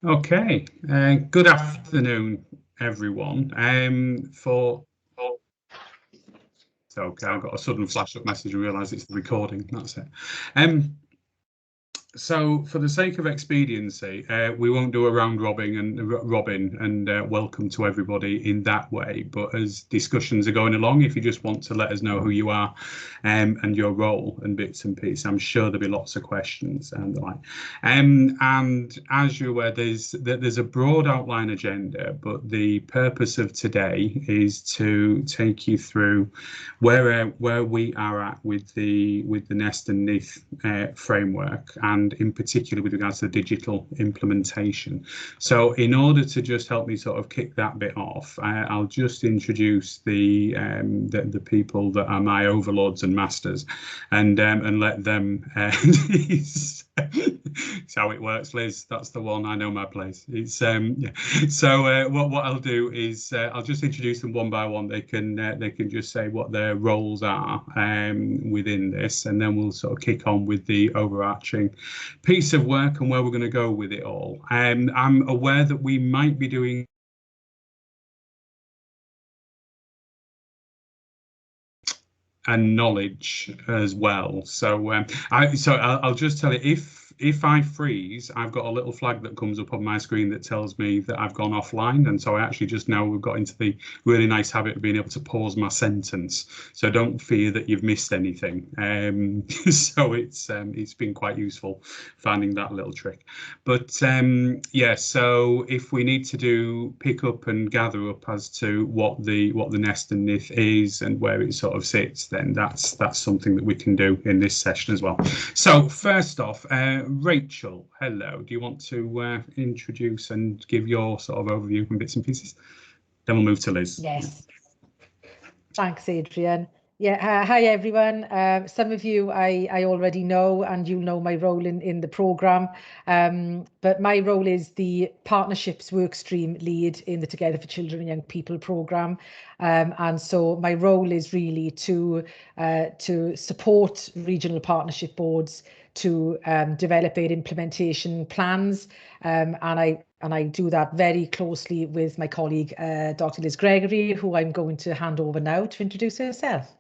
Okay, good afternoon, everyone. So okay, I got a sudden flash up message and realised it's the recording. That's it. So, for the sake of expediency, we won't do a round robin and welcome to everybody in that way. But as discussions are going along, if you just want to let us know who you are and your role and bits and pieces, I'm sure there'll be lots of questions and the like. And as you're aware, there's a broad outline agenda, but the purpose of today is to take you through where we are at with the NEST and NYTH framework, and in particular with regards to digital implementation. So in order to just help me sort of kick that bit off, I'll just introduce the people that are my overlords and masters, and let them. It's how it works, Liz. That's the one. I know my place. It's yeah. So what I'll do is I'll just introduce them one by one. They can just say what their roles are within this, and then we'll sort of kick on with the overarching piece of work and where we're going to go with it all. I'm aware that we might be doing and knowledge as well. So I'll just tell you, if I freeze, I've got a little flag that comes up on my screen that tells me that I've gone offline. And so I actually just now we've got into the really nice habit of being able to pause my sentence. So don't fear that you've missed anything. So it's been quite useful finding that little trick. But yeah, so if we need to pick up and gather up as to what the NEST and NYTH is and where it sort of sits, then that's something that we can do in this session as well. So first off, Rachel, hello. Do you want to introduce and give your sort of overview and bits and pieces? Then we'll move to Liz. Yes. Thanks, Adrian. Yeah, hi everyone. Some of you I already know, and you'll know my role in the programme. But my role is the partnerships workstream lead in the Together for Children and Young People programme. And so my role is really to support regional partnership boards to develop their implementation plans, and I do that very closely with my colleague, Dr. Liz Gregory, who I'm going to hand over now to introduce herself.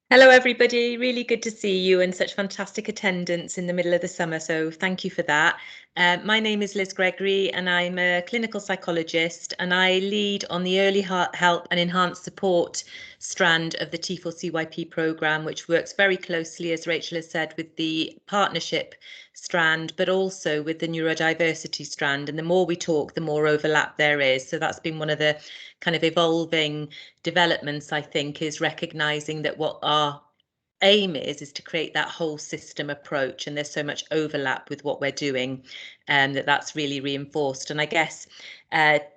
Hello, everybody. Really good to see you and such fantastic attendance in the middle of the summer. So thank you for that. My name is Liz Gregory and I'm a clinical psychologist, and I lead on the early help and enhanced support strand of the T4CYP programme, which works very closely, as Rachel has said, with the partnership strand, but also with the neurodiversity strand. And the more we talk, the more overlap there is. So that's been one of the kind of evolving developments, I think, is recognising that what our aim is to create that whole system approach, and there's so much overlap with what we're doing, and that's really reinforced. And I guess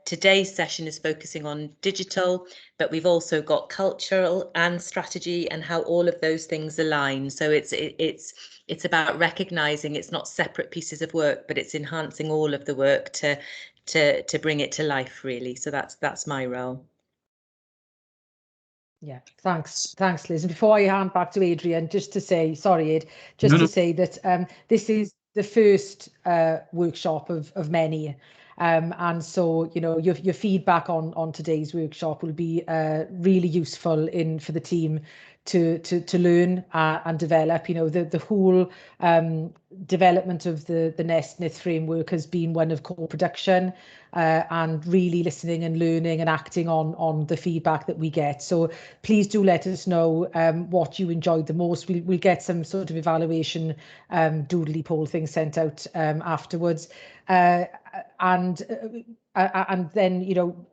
today's session is focusing on digital, but we've also got cultural and strategy and how all of those things align. So it's about recognizing it's not separate pieces of work, but it's enhancing all of the work to bring it to life, really. So that's my role. Yeah, thanks, Liz. And before I hand back to Adrian, just to say, sorry, Ed, to say that this is the first workshop of many. And so, you know, your feedback on today's workshop will be really useful for the team to learn and develop. You know, the whole development of the NEST NYTH framework has been one of co-production, and really listening and learning and acting on the feedback that we get. So please do let us know what you enjoyed the most. We'll get some sort of evaluation doodly poll thing sent out afterwards. And then, you know,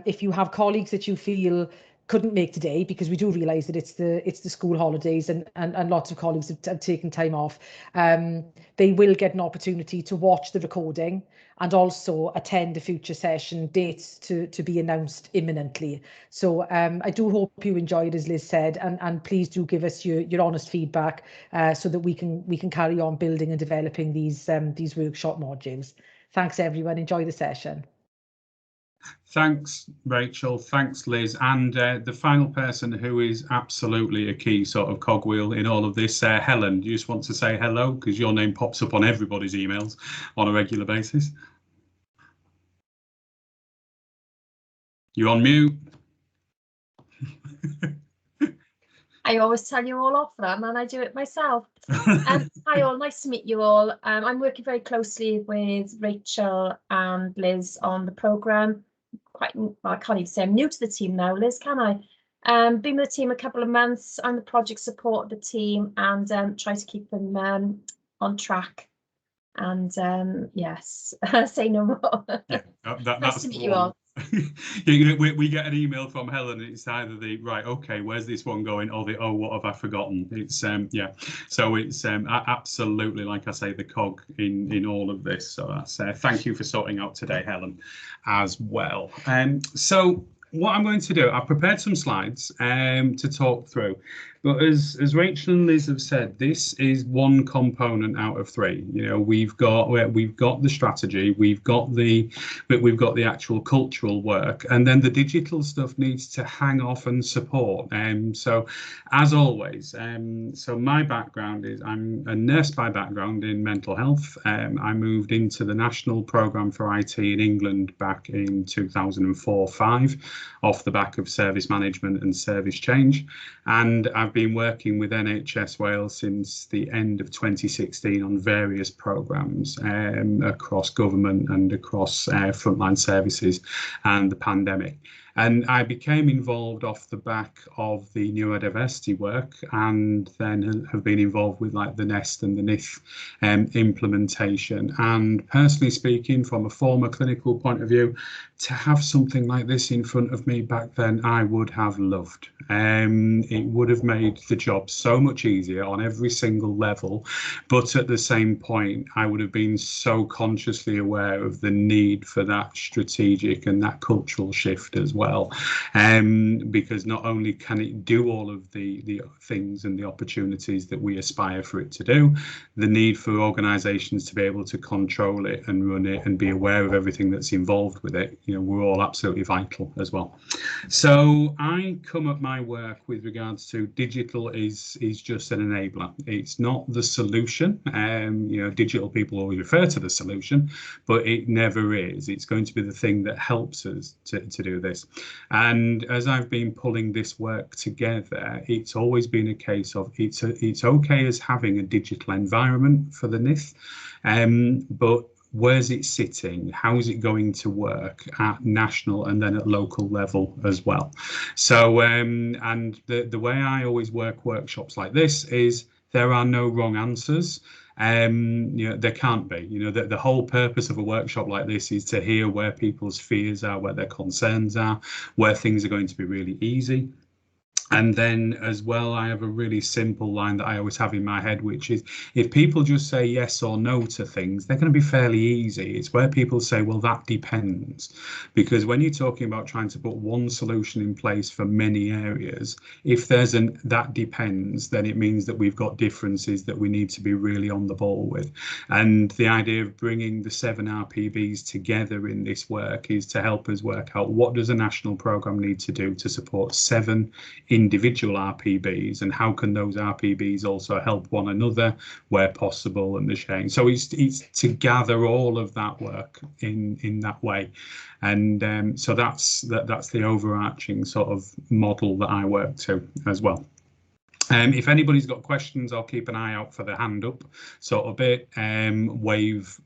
if you have colleagues that you feel couldn't make today, because we do realise that it's the school holidays and lots of colleagues have taken time off, they will get an opportunity to watch the recording and also attend a future session, dates to be announced imminently. So I do hope you enjoyed, as Liz said, and please do give us your honest feedback so that we can carry on building and developing these workshop modules. Thanks everyone, enjoy the session. Thanks, Rachel. Thanks, Liz. And the final person who is absolutely a key sort of cogwheel in all of this, Helen, do you just want to say hello? Because your name pops up on everybody's emails on a regular basis. You're on mute. I always tell you all off that, and then I do it myself. Hi all, nice to meet you all. I'm working very closely with Rachel and Liz on the programme. Well, I can't even say I'm new to the team now, Liz, can I? Been with the team a couple of months. I'm the project support of the team and try to keep them on track. And yes, say no more. Yeah, nice to meet you all. We get an email from Helen and it's either the right, okay, where's this one going, or the oh, what have I forgotten? It's yeah, so it's absolutely, like I say, the cog in all of this. So that's thank you for sorting out today, Helen, as well. So what I'm going to do, I've prepared some slides to talk through, but as Rachel and Liz have said, this is one component out of three. You know, we've got the strategy, we've got the actual cultural work, and then the digital stuff needs to hang off and support. So as always, so my background is I'm a nurse by background in mental health. I moved into the national programme for IT in England back in 2004-05 off the back of service management and service change, and I've been working with NHS Wales since the end of 2016 on various programmes across government and across frontline services and the pandemic. And I became involved off the back of the neurodiversity work, and then have been involved with like the NEST and the NYTH implementation. And personally speaking, from a former clinical point of view, to have something like this in front of me back then, I would have loved. It would have made the job so much easier on every single level. But at the same point, I would have been so consciously aware of the need for that strategic and that cultural shift as well. Because not only can it do all of the things and the opportunities that we aspire for it to do, the need for organisations to be able to control it and run it and be aware of everything that's involved with it, you know, we're all absolutely vital as well. So I come at my work with regards to digital is just an enabler. It's not the solution. You know, digital people always refer to the solution, but it never is. It's going to be the thing that helps us to do this. And as I've been pulling this work together, it's always been a case of it's okay as having a digital environment for the NYTH, but where's it sitting? How is it going to work at national and then at local level as well? So, and the way I always work workshops like this is there are no wrong answers. You know, there can't be. You know, the whole purpose of a workshop like this is to hear where people's fears are, where their concerns are, where things are going to be really easy. And then as well, I have a really simple line that I always have in my head, which is if people just say yes or no to things, they're going to be fairly easy. It's where people say, well, that depends. Because when you're talking about trying to put one solution in place for many areas, if there's an that depends, then it means that we've got differences that we need to be really on the ball with. And the idea of bringing the 7 RPBs together in this work is to help us work out what does a national programme need to do to support 7 individual RPBs, and how can those RPBs also help one another where possible, and the sharing. So it's to gather all of that work in that way, and so that's the overarching sort of model that I work to as well. If anybody's got questions, I'll keep an eye out for the hand up sort of bit. Wave.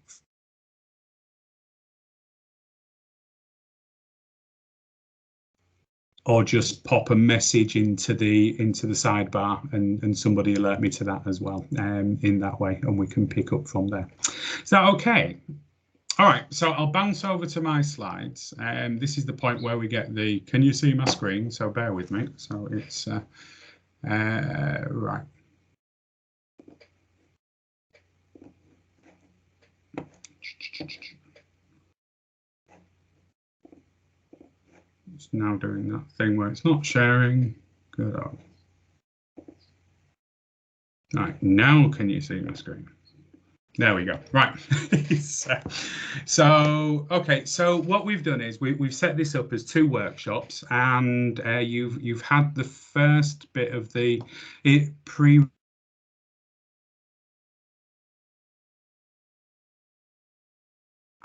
Or just pop a message into the sidebar and somebody alert me to that as well, in that way, and we can pick up from there. Is that okay? All right, so I'll bounce over to my slides. This is the point where we get the, can you see my screen? So bear with me. So it's right. It's now doing that thing where it's not sharing. Good. Right, now can you see my screen? There we go. Right. So okay. So what we've done is we've set this up as 2 workshops, and you've had the first bit of the pre.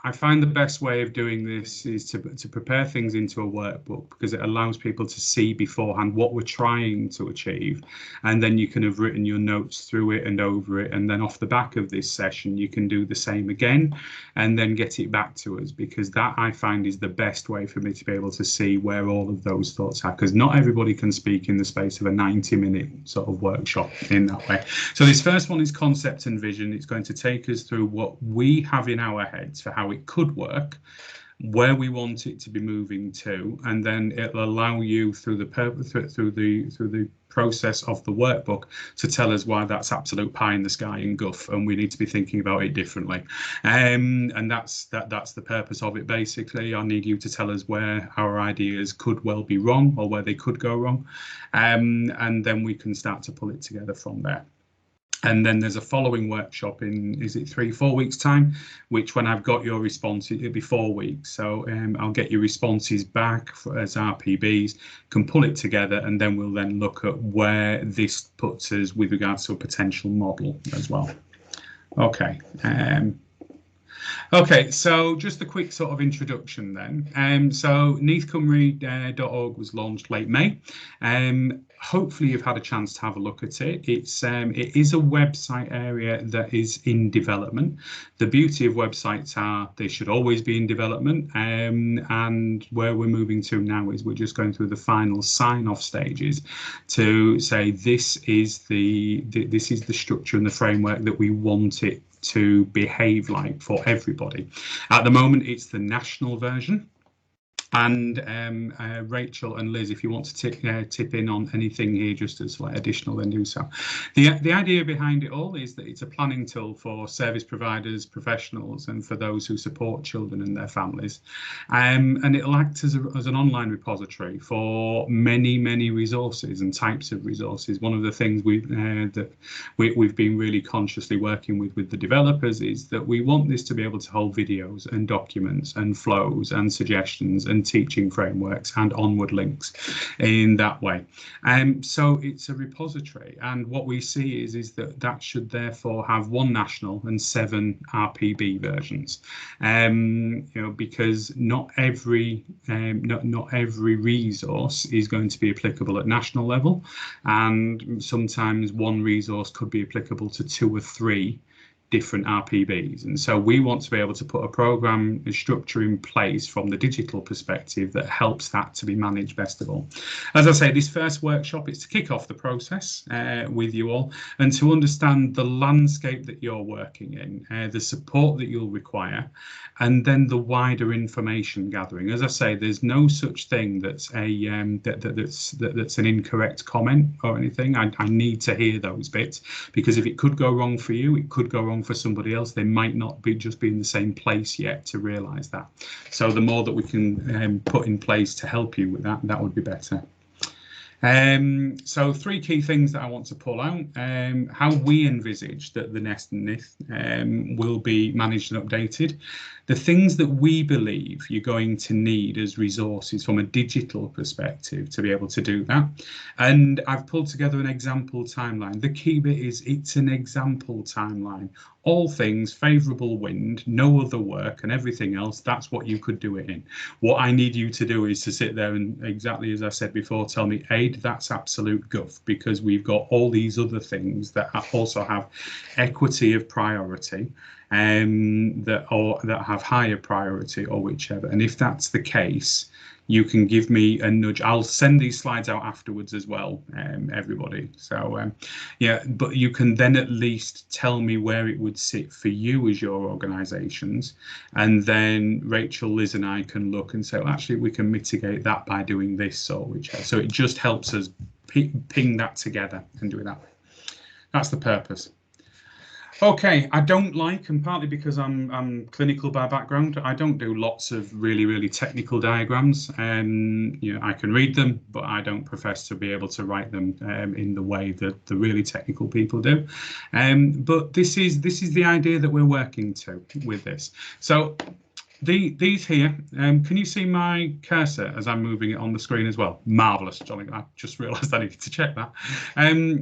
I find the best way of doing this is to prepare things into a workbook, because it allows people to see beforehand what we're trying to achieve, and then you can have written your notes through it and over it, and then off the back of this session you can do the same again and then get it back to us, because that I find is the best way for me to be able to see where all of those thoughts are, because not everybody can speak in the space of a 90-minute sort of workshop in that way. So this first one is concept and vision. It's going to take us through what we have in our heads for how it could work, where we want it to be moving to, and then it'll allow you through the process of the workbook to tell us why that's absolute pie in the sky and guff, and we need to be thinking about it differently. And that's the purpose of it. Basically, I need you to tell us where our ideas could well be wrong, or where they could go wrong, and then we can start to pull it together from there. And then there's a following workshop in, is it 3-4 weeks time, which when I've got your response, it'll be 4 weeks. So I'll get your responses back as RPBs, can pull it together, and then we'll then look at where this puts us with regards to a potential model as well. Okay. Okay, so just a quick sort of introduction then. So NYTHcymru.org was launched late May. Hopefully you've had a chance to have a look at it. It is a website area that is in development. The beauty of websites are they should always be in development, and where we're moving to now is we're just going through the final sign-off stages to say this is the structure and the framework that we want it to behave like for everybody. At the moment, it's the national version. And Rachel and Liz, if you want to tip in on anything here, just as like additional, then do so. The idea behind it all is that it's a planning tool for service providers, professionals, and for those who support children and their families. And it'll act as an online repository for many resources and types of resources. One of the things we've been really consciously working with the developers is that we want this to be able to hold videos and documents and flows and suggestions and teaching frameworks and onward links in that way. So it's a repository, and what we see is that should therefore have 1 national and 7 RPB versions, you know, because not every resource is going to be applicable at national level, and sometimes 1 resource could be applicable to 2 or 3 different RPBs. And so we want to be able to put a program structure in place from the digital perspective that helps that to be managed best of all. As I say, this first workshop is to kick off the process with you all, and to understand the landscape that you're working in, the support that you'll require, and then the wider information gathering. As I say, there's no such thing that's that's an incorrect comment or anything. I need to hear those bits, because if it could go wrong for you, it could go wrong for somebody else. They might not be just be in the same place yet to realise that. So the more that we can put in place to help you with that, that would be better. So 3 key things that I want to pull out. How we envisage that the NEST and NYTH will be managed and updated. The things that we believe you're going to need as resources from a digital perspective to be able to do that. And I've pulled together an example timeline. The key bit is it's an example timeline. All things, favourable wind, no other work, and everything else, that's what you could do it in. What I need you to do is to sit there and, exactly as I said before, tell me, Aid, that's absolute guff, because we've got all these other things that also have equity of priority, that have higher priority, or whichever. And if that's the case, you can give me a nudge. I'll send these slides out afterwards as well, everybody. So yeah, but you can then at least tell me where it would sit for you as your organisations, and then Rachel, Liz and I can look and say, well, actually we can mitigate that by doing this or whichever. So it just helps us ping that together and do it that way. That's the purpose. Okay, I don't like, and partly because I'm clinical by background, I don't do lots of really technical diagrams. You know, I can read them, but I don't profess to be able to write them in the way that the really technical people do. But this is the idea that we're working to with this. So these here, can you see my cursor as I'm moving it on the screen as well? Marvellous, Johnny. I just realised I needed to check that.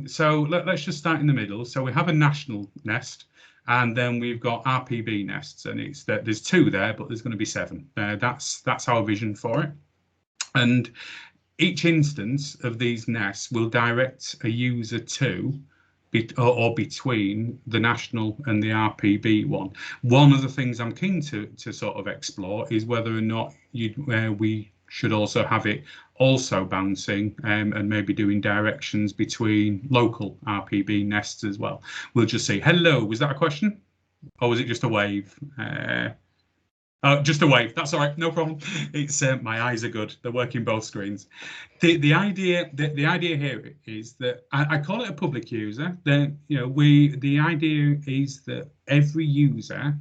So let's just start in the middle. So we have a national nest, and then we've got RPB nests, and it's that there's 2 there, but there's going to be 7. That's our vision for it. And each instance of these nests will direct a user to or between the national and the RPB one. One of the things I'm keen to sort of explore is whether or not we should also have it also bouncing and maybe doing directions between local RPB nests as well. We'll just say, hello, was that a question? Or was it just a wave? Just a wave. That's all right. No problem. It's my eyes are good. They're working both screens. The idea here is that I call it a public user. The idea is that every user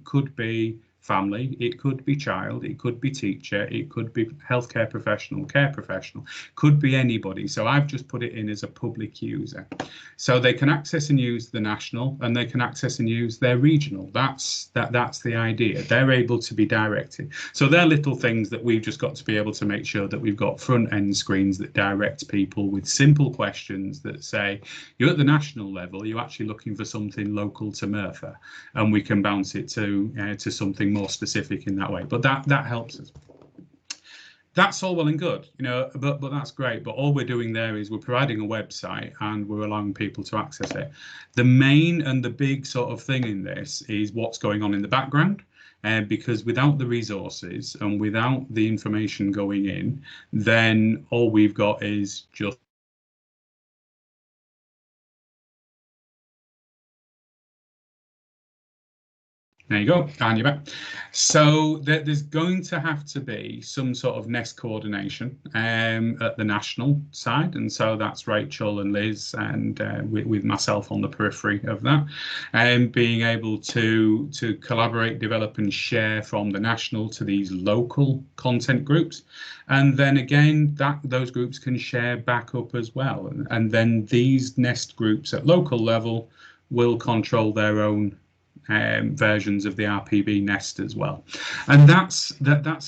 could be family, it could be child, it could be teacher, it could be healthcare professional, care professional, could be anybody. So I've just put it in as a public user. So they can access and use the national, and they can access and use their regional. That's the idea. They're able to be directed. So they're little things that we've just got to be able to make sure that we've got front end screens that direct people with simple questions that say, you're at the national level, you're actually looking for something local to Merthyr, and we can bounce it to something more specific in that way. But that helps us. That's all well and good, you know, but that's great. But all we're doing there is we're providing a website and we're allowing people to access it. The main and the big sort of thing in this is what's going on in the background. Because without the resources and without the information going in, then all we've got is just there you go, and you're back. So there's going to have to be some sort of nest coordination at the national side, and so that's Rachel and Liz and with myself on the periphery of that, and being able to collaborate, develop and share from the national to these local content groups, and then again those groups can share back up as well, and then these nest groups at local level will control their own versions of the RPB nest as well, and that's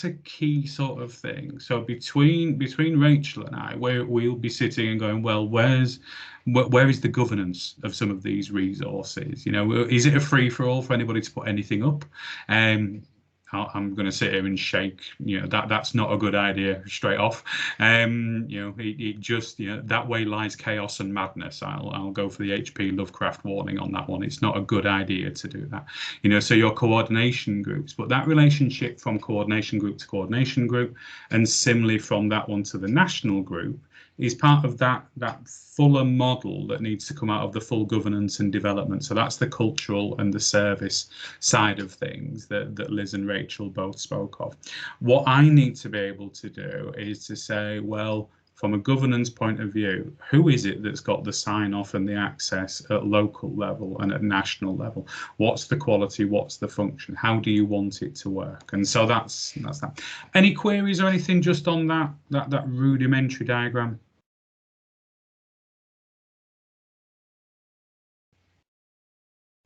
a key sort of thing. So between Rachel and I, we'll be sitting and going, well, where is the governance of some of these resources? You know, is it a free for all for anybody to put anything up? I'm going to sit here and shake. You know, that's not a good idea straight off. You know, it just, you know, that way lies chaos and madness. I'll go for the HP Lovecraft warning on that one. It's not a good idea to do that. You know, so your coordination groups, but that relationship from coordination group to coordination group, and similarly from that one to the national group, is part of that fuller model that needs to come out of the full governance and development. So that's the cultural and the service side of things that Liz and Rachel both spoke of. What I need to be able to do is to say, well, from a governance point of view, who is it that's got the sign off and the access at local level and at national level? What's the quality? What's the function? How do you want it to work? And so that's that. Any queries or anything just on that rudimentary diagram?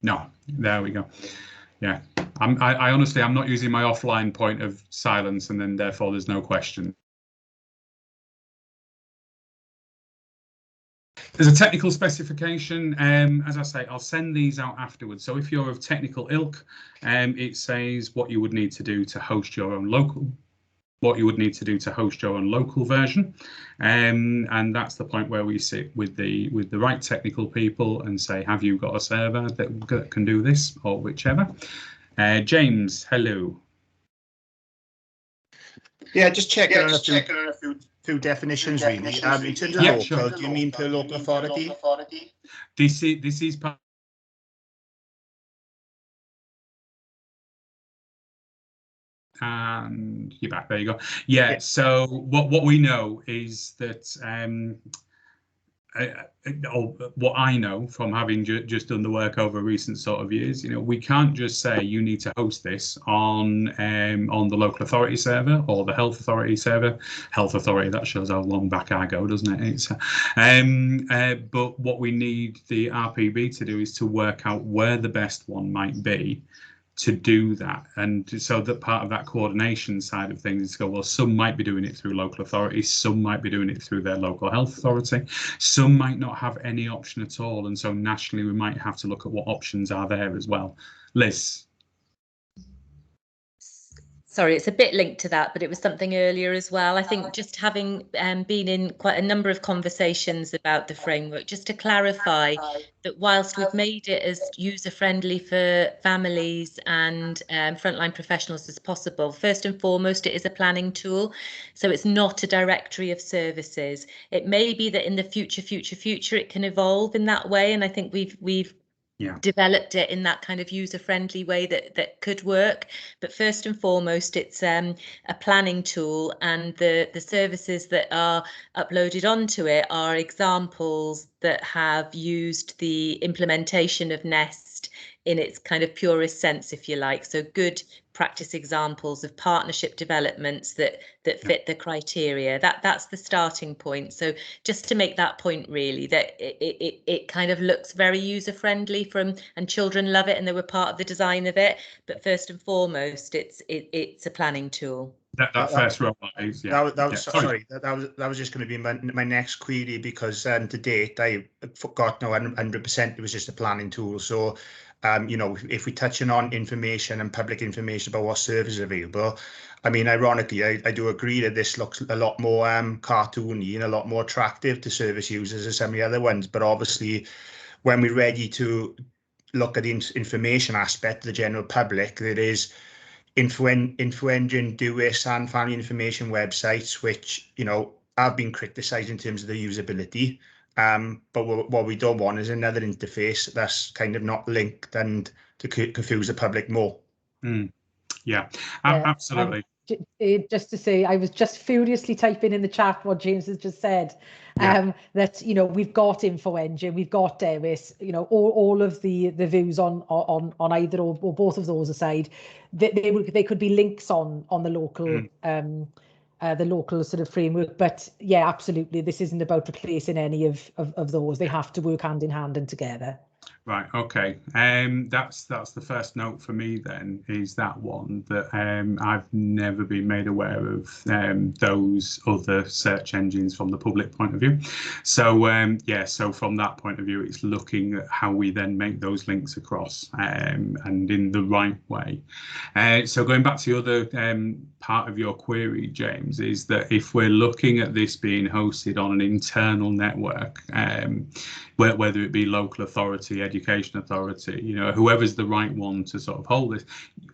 No, there we go. Yeah, I honestly, I'm not using my offline point of silence, and then therefore there's no question. There's a technical specification. As I say, I'll send these out afterwards. So if you're of technical ilk, it says what you would need to do to host your own local. What you would need to do to host your own local version, and that's the point where we sit with the right technical people and say, have you got a server that can do this, or whichever. James, hello. Yeah, just checking on a few definitions really. In terms of local, sure. Do you mean per local authority? This is part. And you're back. There you go. Yeah. So what we know is that what I know from having just done the work over recent sort of years, we can't just say you need to host this on the local authority server or the health authority server. Health authority, that shows how long back I go, doesn't it? It's but what we need the RPB to do is to work out where the best one might be to do that, and so that part of that coordination side of things is to go, well, some might be doing it through local authorities, some might be doing it through their local health authority, some might not have any option at all, and so nationally we might have to look at what options are there as well. Liz? Sorry, it's a bit linked to that, but it was something earlier as well. I think just having been in quite a number of conversations about the framework, just to clarify that whilst we've made it as user-friendly for families and frontline professionals as possible, first and foremost, it is a planning tool. So it's not a directory of services. It may be that in the future, it can evolve in that way. And I think we've developed it in that kind of user-friendly way that could work. But first and foremost, it's a planning tool, and the services that are uploaded onto it are examples that have used the implementation of Nest in its kind of purest sense, if you like. So good practice examples of partnership developments that fit the criteria. That's the starting point. So just to make that point, really, that it kind of looks very user friendly and children love it and they were part of the design of it. But first and foremost, it's a planning tool. That first row is, sorry, that was just going to be my next query, because to date I forgot 100% it was just a planning tool. So if we're touching on information and public information about what services are available, I mean, ironically, I do agree that this looks a lot more cartoony and a lot more attractive to service users than some of the other ones. But obviously, when we're ready to look at the information aspect of the general public, there is InfoEngine, DOIS and family information websites, which have been criticised in terms of the usability. But what we don't want is another interface that's kind of not linked and to confuse the public more. Absolutely. Just to say, I was just furiously typing in the chat what James has just said. That we've got InfoEngine, we've got DOIS, all of the views on either or both of those aside, they could be links on the local the local sort of framework. But yeah, absolutely, this isn't about replacing any of those. They have to work hand in hand and together. Right, okay. That's the first note for me then, is that one, that I've never been made aware of those other search engines from the public point of view. So so from that point of view, it's looking at how we then make those links across and in the right way. So going back to the other part of your query, James, is that if we're looking at this being hosted on an internal network, whether it be local authority, education authority, whoever's the right one to sort of hold this,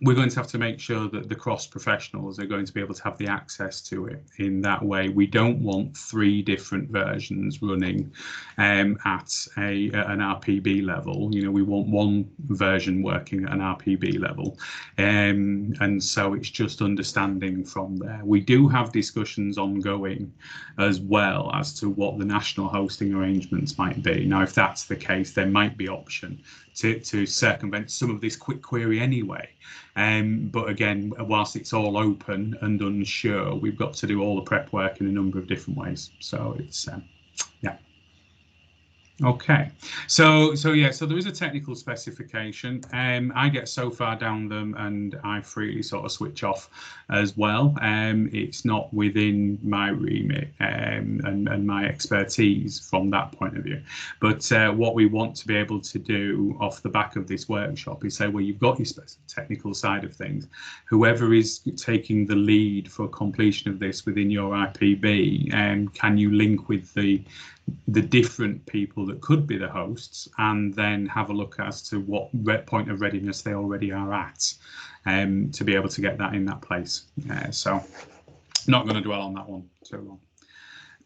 we're going to have to make sure that the cross professionals are going to be able to have the access to it in that way. We don't want 3 different versions running at an RPB level. We want one version working at an RPB level, and so it's just understanding from there. We do have discussions ongoing as well as to what the national hosting arrangements might be. Now, if that's the case, there might be option to circumvent some of this quick query anyway. But again, whilst it's all open and unsure, we've got to do all the prep work in a number of different ways. So it's Okay, so there is a technical specification. I get so far down them and I freely sort of switch off as well. It's not within my remit and my expertise from that point of view. But what we want to be able to do off the back of this workshop is say, well, you've got your technical side of things. Whoever is taking the lead for completion of this within your IPB, can you link with the different people that could be the hosts, and then have a look as to what point of readiness they already are at, to be able to get that in that place. So not going to dwell on that one too long.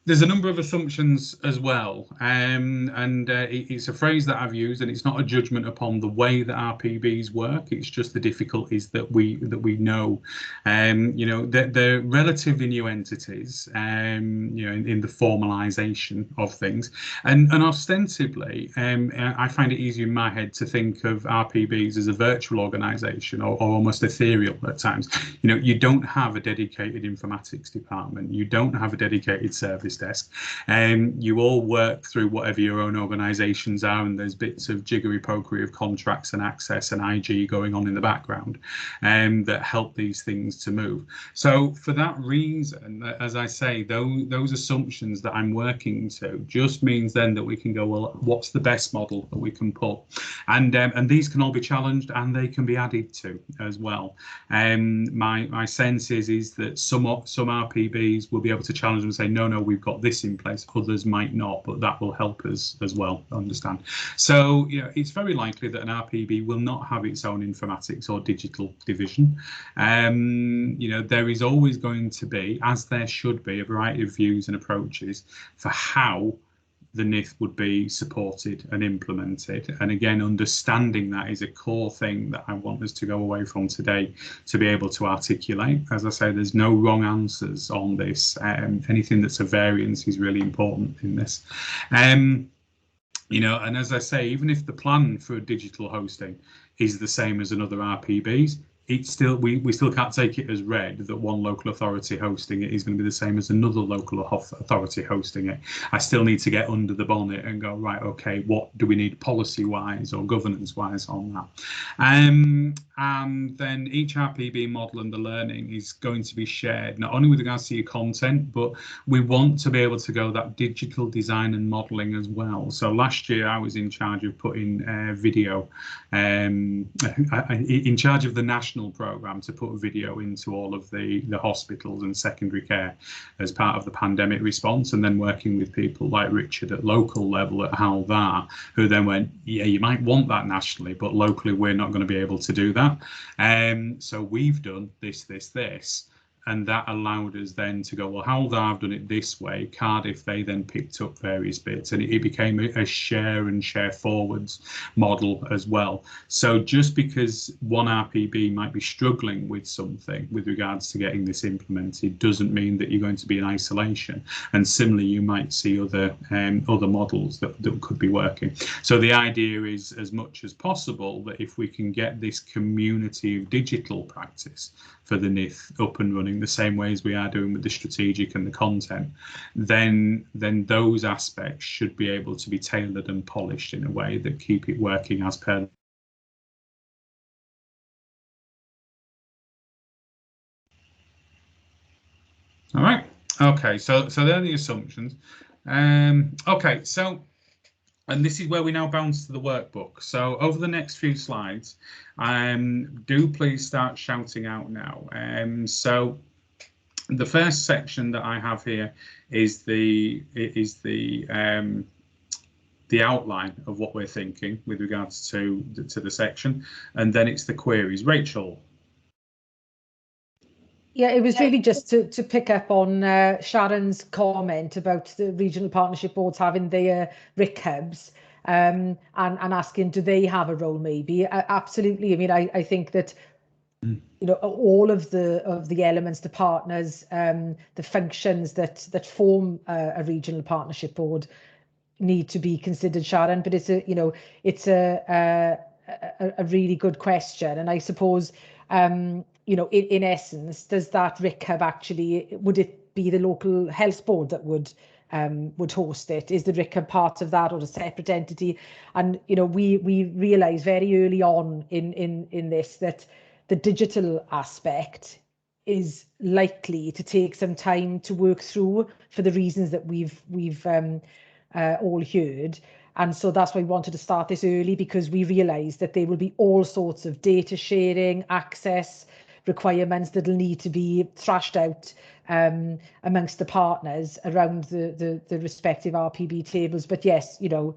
There's a number of assumptions as well, it's a phrase that I've used, and it's not a judgment upon the way that RPBs work. It's just the difficulties that we know. You know, they're relatively new entities, you know, in the formalisation of things, and ostensibly, I find it easier in my head to think of RPBs as a virtual organisation or almost ethereal at times. You know, you don't have a dedicated informatics department, you don't have a dedicated service desk, and you all work through whatever your own organisations are, and there's bits of jiggery pokery of contracts and access and IG going on in the background that help these things to move. So for that reason, as I say, those assumptions that I'm working to just means then that we can go, well, what's the best model that we can put, and these can all be challenged and they can be added to as well. My sense is that some RPBs will be able to challenge and say, no, we've got this in place, others might not, but that will help us as well understand. So, you know, it's very likely that an RPB will not have its own informatics or digital division. You know, there is always going to be, as there should be, a variety of views and approaches for how the NYTH would be supported and implemented. And again, understanding that is a core thing that I want us to go away from today to be able to articulate. As I say, there's no wrong answers on this. Anything that's a variance is really important in this. You know, and as I say, even if the plan for digital hosting is the same as another RPB's, it's still, we still can't take it as read that one local authority hosting it is going to be the same as another local authority hosting it. I still need to get under the bonnet and go, right, okay, what do we need policy wise or governance wise on that? And then each RPB model and the learning is going to be shared, not only with regards to your content, but we want to be able to go that digital design and modelling as well. So last year I was in charge of putting video, in charge of the national programme to put video into all of the hospitals and secondary care as part of the pandemic response, and then working with people like Richard at local level at Hal Var, who then went, yeah, you might want that nationally, but locally we're not going to be able to do that. So we've done this, and that allowed us then to go, well, Hal Var have done it this way. Cardiff, they then picked up various bits, and it became a share and share forwards model as well. So just because one RPB might be struggling with something with regards to getting this implemented doesn't mean that you're going to be in isolation. And similarly, you might see other models that could be working. So the idea is, as much as possible, that if we can get this community of digital practice for the NYTH up and running the same way as we are doing with the strategic and the content, then those aspects should be able to be tailored and polished in a way that keep it working as per. All right. Okay. So they're the assumptions. Okay. So, and this is where we now bounce to the workbook. So over the next few slides, do please start shouting out now. So the first section that I have here is the outline of what we're thinking with regards to the section, and then it's the queries. Rachel. Yeah, it was really just to pick up on Sharon's comment about the regional partnership boards having their RIC hubs, and asking, do they have a role? Maybe absolutely. I mean, I think that you know, all of the elements, the partners, the functions that form a regional partnership board need to be considered, Sharon. But it's a really good question, and I suppose you know, in essence, does that RIC hub actually, would it be the local health board that would host it? Is the RIC hub part of that or a separate entity? And you know, we realised very early on in this that the digital aspect is likely to take some time to work through for the reasons that we've all heard. And so that's why we wanted to start this early, because we realised that there will be all sorts of data sharing, access requirements that'll need to be thrashed out amongst the partners around the respective RPB tables. But yes, you know,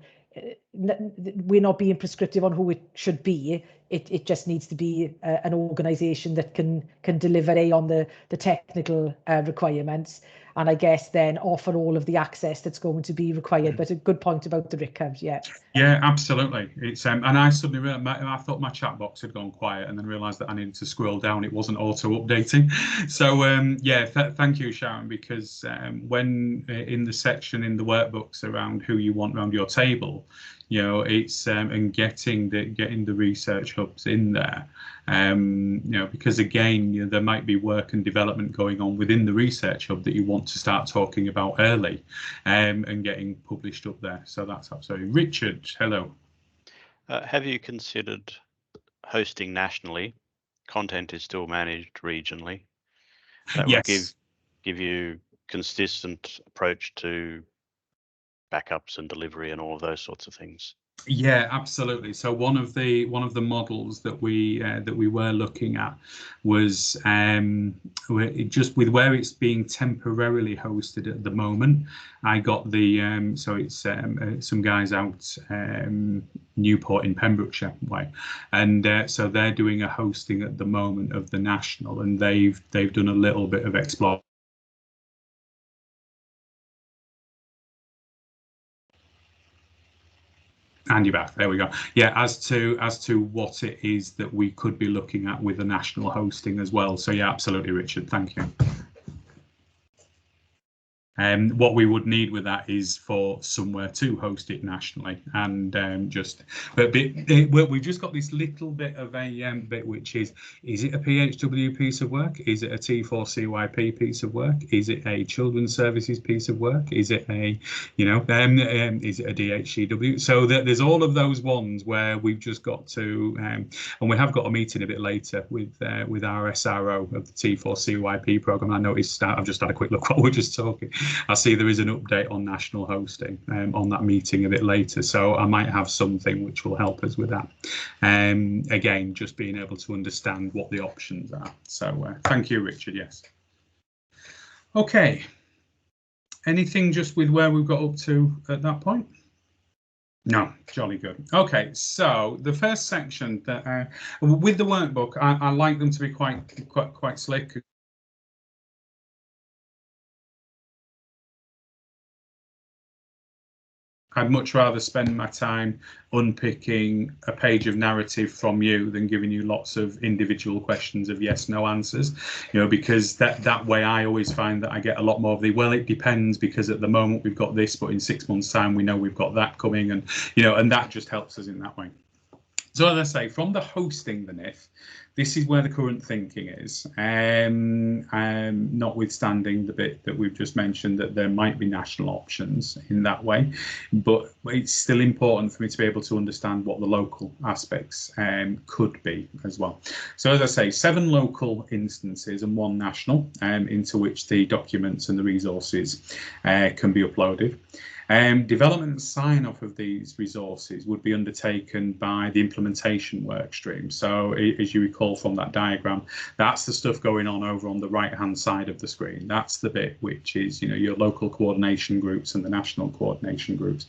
we're not being prescriptive on who it should be. It just needs to be an organisation that can deliver on the technical requirements. and I guess then offer all of the access that's going to be required. But a good point about the RICAB, yeah. Yeah, absolutely. It's and I suddenly realized I thought my chat box had gone quiet, and then realized that I needed to scroll down. It wasn't auto updating. So yeah, thank you, Sharon, because when in the section in the workbooks around who you want around your table, you know, it's and getting the research hubs in there, you know, because again, you know, there might be work and development going on within the research hub that you want to start talking about early, and getting published up there. So that's absolutely. Richard, hello. Have you considered hosting nationally? Content is still managed regionally. That Yes. will give you consistent approach to backups and delivery and all of those sorts of things. Yeah, absolutely. So one of the models that we were looking at was just with where it's being temporarily hosted at the moment. I got the so it's some guys out Newport in Pembrokeshire way, and so they're doing a hosting at the moment of the national, and they've done a little bit of explore. And you're back. There we go. Yeah, as to what it is that we could be looking at with the national hosting as well. So yeah, absolutely, Richard. Thank you. What we would need with that is for somewhere to host it nationally, and we've just got this little bit of a bit, which is it a PHW piece of work? Is it a T4CYP piece of work? Is it a children's services piece of work? Is it a, you know, is it a DHCW? So there's all of those ones where we've just got to, and we have got a meeting a bit later with our SRO of the T4CYP program. I noticed I've just had a quick look while we're just talking. I see there is an update on national hosting on that meeting a bit later, so I might have something which will help us with that. Again, just being able to understand what the options are. So thank you, Richard. Yes. Okay. Anything just with where we've got up to at that point? No, jolly good. Okay, so the first section that with the workbook, I like them to be quite slick. I'd much rather spend my time unpicking a page of narrative from you than giving you lots of individual questions of yes, no answers, you know, because that way I always find that I get a lot more of the, well, it depends, because at the moment we've got this, but in 6 months' time we know we've got that coming, and, you know, and that just helps us in that way. So as I say, from the hosting the NYTH, this is where the current thinking is, notwithstanding the bit that we've just mentioned that there might be national options in that way, but it's still important for me to be able to understand what the local aspects could be as well. So as I say, 7 local instances and 1 national into which the documents and the resources can be uploaded. Development and sign-off of these resources would be undertaken by the implementation work stream. So as you recall from that diagram, that's the stuff going on over on the right-hand side of the screen. That's the bit which is, you know, your local coordination groups and the national coordination groups.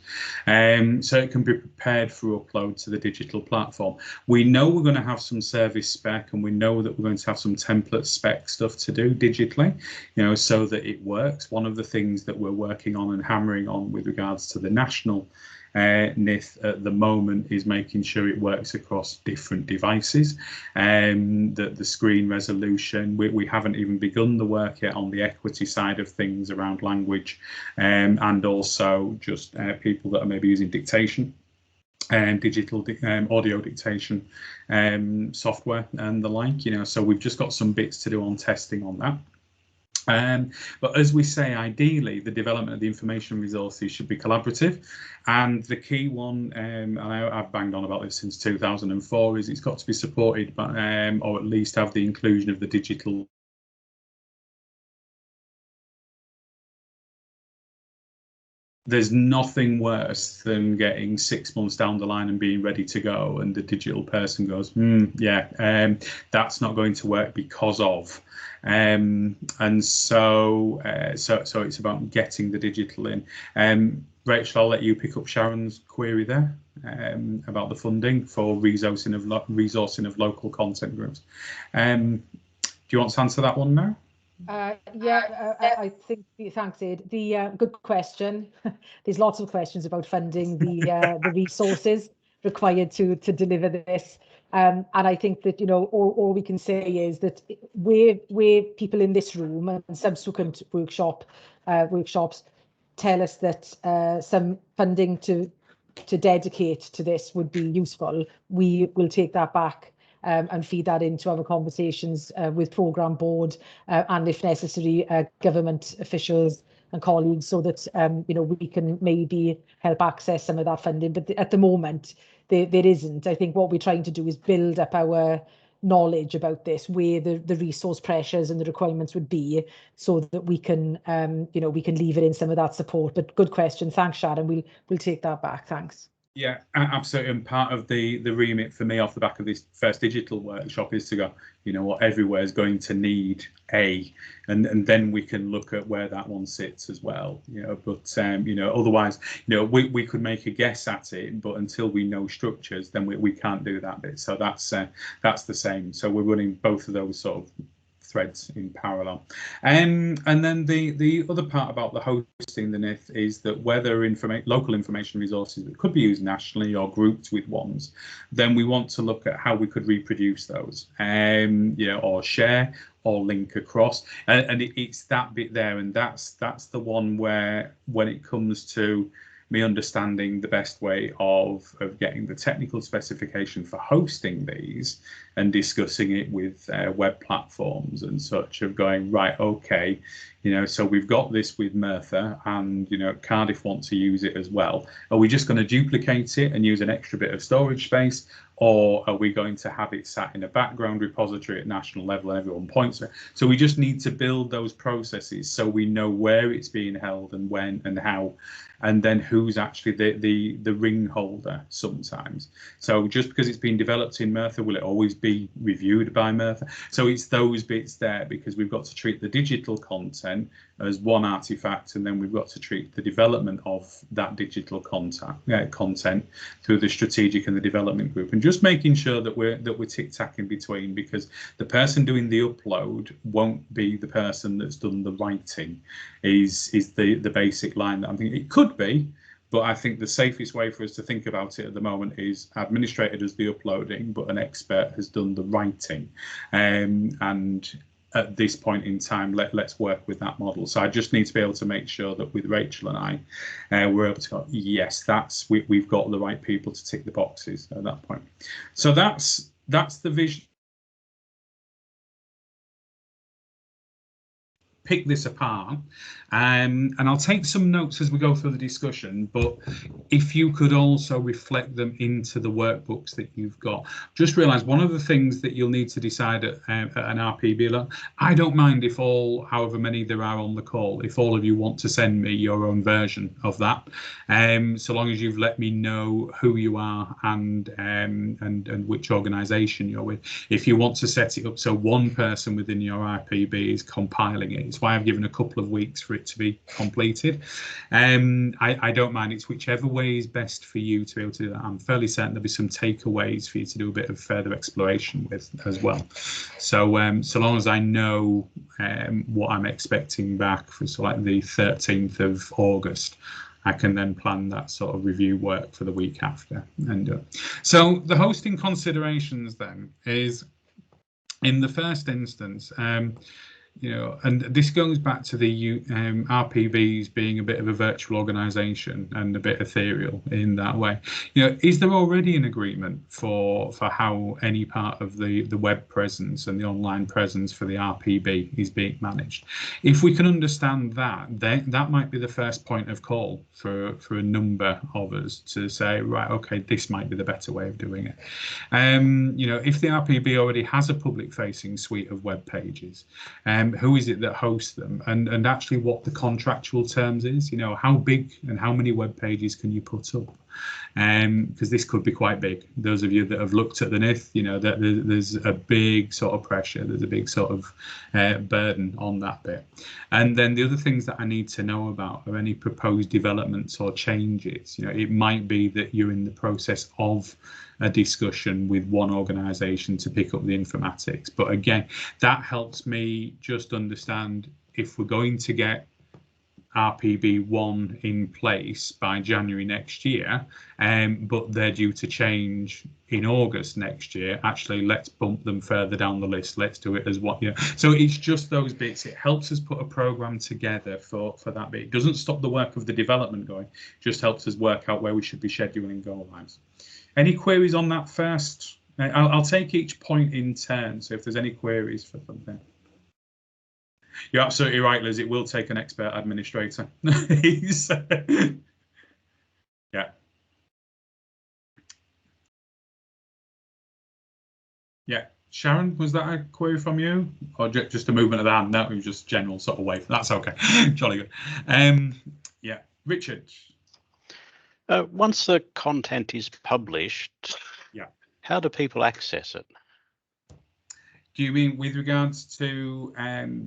So it can be prepared for upload to the digital platform. We know we're going to have some service spec, and we know that we're going to have some template spec stuff to do digitally, you know, so that it works. One of the things that we're working on and hammering on with regards to the national NYTH at the moment is making sure it works across different devices, that the screen resolution, we haven't even begun the work yet on the equity side of things around language, and also just people that are maybe using dictation and digital audio dictation software and the like, you know, so we've just got some bits to do on testing on that. But as we say, ideally, the development of the information resources should be collaborative. And the key one, and I've banged on about this since 2004, is it's got to be supported by, or at least have the inclusion of the digital. There's nothing worse than getting 6 months down the line and being ready to go, and the digital person goes, yeah, that's not going to work because of. And so it's about getting the digital in. Rachel, I'll let you pick up Sharon's query there about the funding for resourcing of local content groups. Do you want to answer that one now? I think, thanks, Ed. The good question. There's lots of questions about funding the resources required to deliver this. And I think that, all we can say is that where people in this room and subsequent workshops tell us that some funding to dedicate to this would be useful, we will take that back and feed that into our conversations with programme board and, if necessary, government officials and colleagues, so that we can maybe help access some of that funding. But at the moment, there isn't. I think what we're trying to do is build up our knowledge about this, where the resource pressures and the requirements would be, so that we can we can leave it in some of that support. But good question, thanks, Sharon. We'll take that back. Thanks. Yeah, absolutely. And part of the remit for me off the back of this first digital workshop is to go, what everywhere is going to need and then we can look at where that one sits as well. But otherwise, we could make a guess at it, but until we know structures, then we can't do that bit. So that's the same. So we're running both of those sort of threads in parallel. And then the other part about the hosting the NYTH is that whether local information resources that could be used nationally or grouped with ones, then we want to look at how we could reproduce those, or share or link across. And it's that bit there, and that's the one where, when it comes to me understanding the best way of getting the technical specification for hosting these and discussing it with web platforms and such, of going, right, okay, so we've got this with Merthyr, and Cardiff want to use it as well. Are we just going to duplicate it and use an extra bit of storage space, or are we going to have it sat in a background repository at national level and everyone points to it? So we just need to build those processes so we know where it's being held and when and how, and then who's actually the ring holder sometimes. So just because it's been developed in Merthyr, will it always be reviewed by Merthyr? So it's those bits there, because we've got to treat the digital content as one artifact, and then we've got to treat the development of that digital content through the strategic and the development group, and just making sure that we're tic-tac in between, because the person doing the upload won't be the person that's done the writing, is the basic line that I'm thinking. It could be, but I think the safest way for us to think about it at the moment is administrator does the uploading, but an expert has done the writing. And at this point in time, let's work with that model. So I just need to be able to make sure that with Rachel and I, we're able to go, yes, we've got the right people to tick the boxes at that point. So that's the vision. Pick this apart, and I'll take some notes as we go through the discussion, but if you could also reflect them into the workbooks that you've got. Just realise one of the things that you'll need to decide at an RPB, I don't mind if however many there are on the call, if all of you want to send me your own version of that, so long as you've let me know who you are and which organisation you're with. If you want to set it up so one person within your RPB is compiling it, it's why I've given a couple of weeks for it to be completed. I don't mind. It's whichever way is best for you to be able to do that. I'm fairly certain there'll be some takeaways for you to do a bit of further exploration with as well. So so long as I know what I'm expecting back for like the 13th of August, I can then plan that sort of review work for the week after and do it. So the hosting considerations then is, in the first instance, and this goes back to the RPBs being a bit of a virtual organisation and a bit ethereal in that way. Is there already an agreement for how any part of the web presence and the online presence for the RPB is being managed? If we can understand that, then that might be the first point of call for a number of us to say, right, okay, this might be the better way of doing it. If the RPB already has a public-facing suite of web pages, who is it that hosts them, and actually what the contractual terms is, how big and how many web pages can you put up, because this could be quite big. Those of you that have looked at the NYTH, you know that there's a big sort of pressure, there's a big sort of burden on that bit. And then the other things that I need to know about are any proposed developments or changes. You know, it might be that you're in the process of a discussion with one organisation to pick up the informatics. But again, that helps me just understand if we're going to get RPB1 in place by January next year, but they're due to change in August next year. Actually, let's bump them further down the list. Let's do it as what, you know. So it's just those bits. It helps us put a program together for that bit. It doesn't stop the work of the development going. It just helps us work out where we should be scheduling go lives. Any queries on that first? I'll take each point in turn. So if there's any queries for something. You're absolutely right, Liz. It will take an expert administrator. Yeah. Yeah. Sharon, was that a query from you? Or just a movement of the hand? That was just general sort of wave. That's okay. Jolly good. Yeah. Richard. Once the content is published, yeah, how do people access it? Do you mean with regards to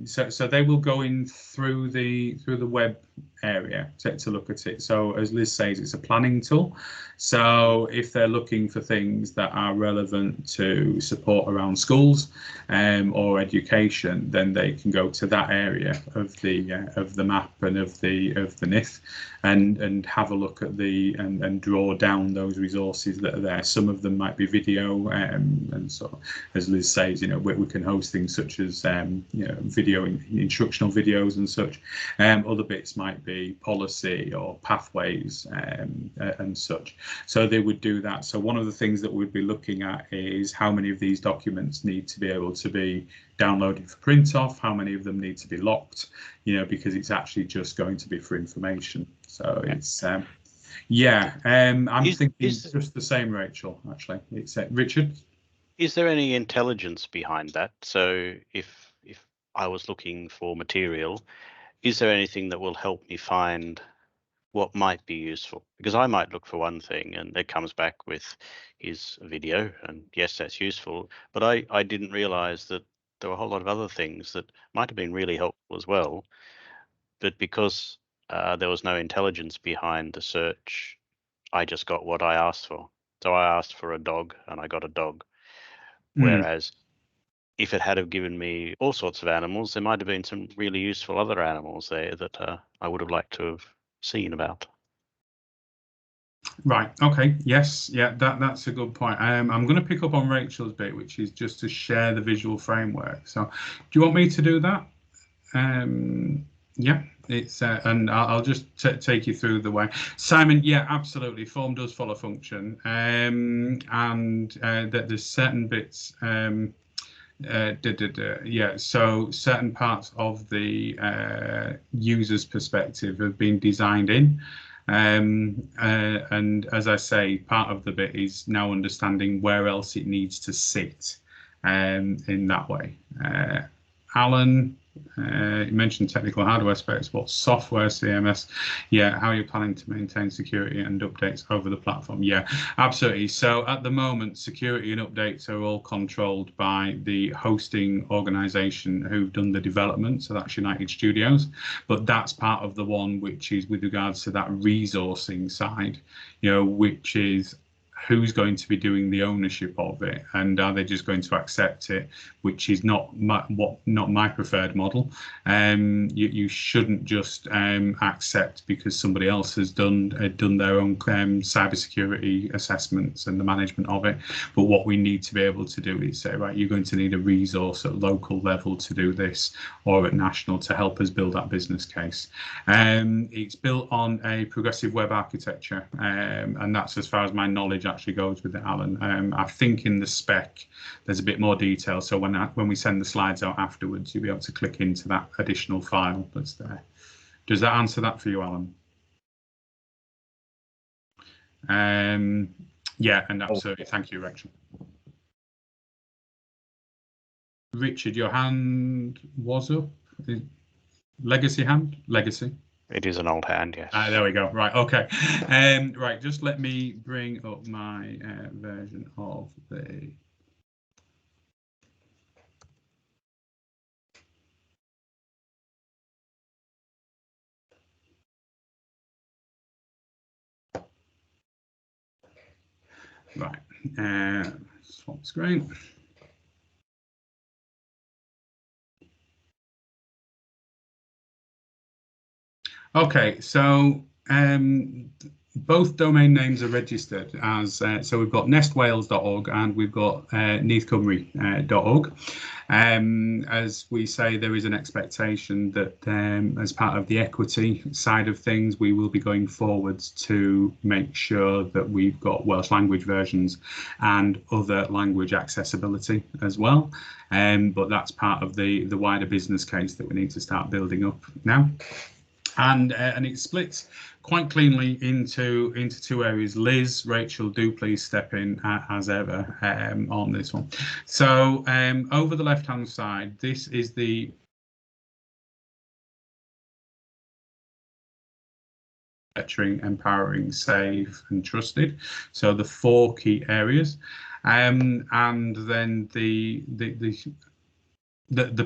so they will go in through the web area to look at it. So as Liz says, it's a planning tool. So if they're looking for things that are relevant to support around schools or education, then they can go to that area of the map and of the NYTH and have a look at and draw down those resources that are there. Some of them might be video, and so as Liz says, you know, we can host things such as you know, video instructional videos and such. Other bits might be policy or pathways and such. So they would do that. So one of the things that we'd be looking at is how many of these documents need to be able to be downloaded for print off, how many of them need to be locked, you know, because it's actually just going to be for information. So it's yeah, I'm thinking just the same, Rachel, actually. It's Richard. Is there any intelligence behind that? So if I was looking for material, is there anything that will help me find what might be useful? Because I might look for one thing and it comes back with his video, and yes, that's useful, but I didn't realize that there were a whole lot of other things that might have been really helpful as well, but because there was no intelligence behind the search, I just got what I asked for. So I asked for a dog and I got a dog. Whereas if it had have given me all sorts of animals, there might have been some really useful other animals there that I would have liked to have seen about. Right. Okay. Yes. Yeah. That's a good point. I'm going to pick up on Rachel's bit, which is just to share the visual framework. So, do you want me to do that? Yeah. It's and I'll just take you through the way. Simon. Yeah. Absolutely. Form does follow function, and that there's certain bits. Yeah, so certain parts of the user's perspective have been designed in, and as I say, part of the bit is now understanding where else it needs to sit in that way. Alan, you mentioned technical hardware specs. What software, CMS? Yeah, how are you planning to maintain security and updates over the platform? Yeah, absolutely. So at the moment, security and updates are all controlled by the hosting organization who've done the development. So that's NYTH Studios, but that's part of the one which is with regards to that resourcing side, you know, which is who's going to be doing the ownership of it, and are they just going to accept it, which is not my preferred model. You shouldn't just accept because somebody else has done their own cybersecurity assessments and the management of it. But what we need to be able to do is say, right, you're going to need a resource at local level to do this, or at national to help us build that business case. It's built on a progressive web architecture, and that's as far as my knowledge actually goes with it, Alan. I think in the spec there's a bit more detail, so when we send the slides out afterwards, you'll be able to click into that additional file that's there. Does that answer that for you, Alan? Yeah, and absolutely. Thank you, Rachel. Richard, your hand was up. Legacy hand? Legacy. It is an old hand, yes. There we go. Right. Okay. Right. Just let me bring up my version of the. Right. Swap screen. Okay, so both domain names are registered as, so we've got nestwales.org and we've got neathcymru.org. As we say, there is an expectation that as part of the equity side of things, we will be going forwards to make sure that we've got Welsh language versions and other language accessibility as well. But that's part of the wider business case that we need to start building up now. And it splits quite cleanly into two areas. Liz, Rachel, do please step in as ever on this one. So over the left hand side, this is the nurturing, empowering, safe and trusted. So the 4 key areas, and then the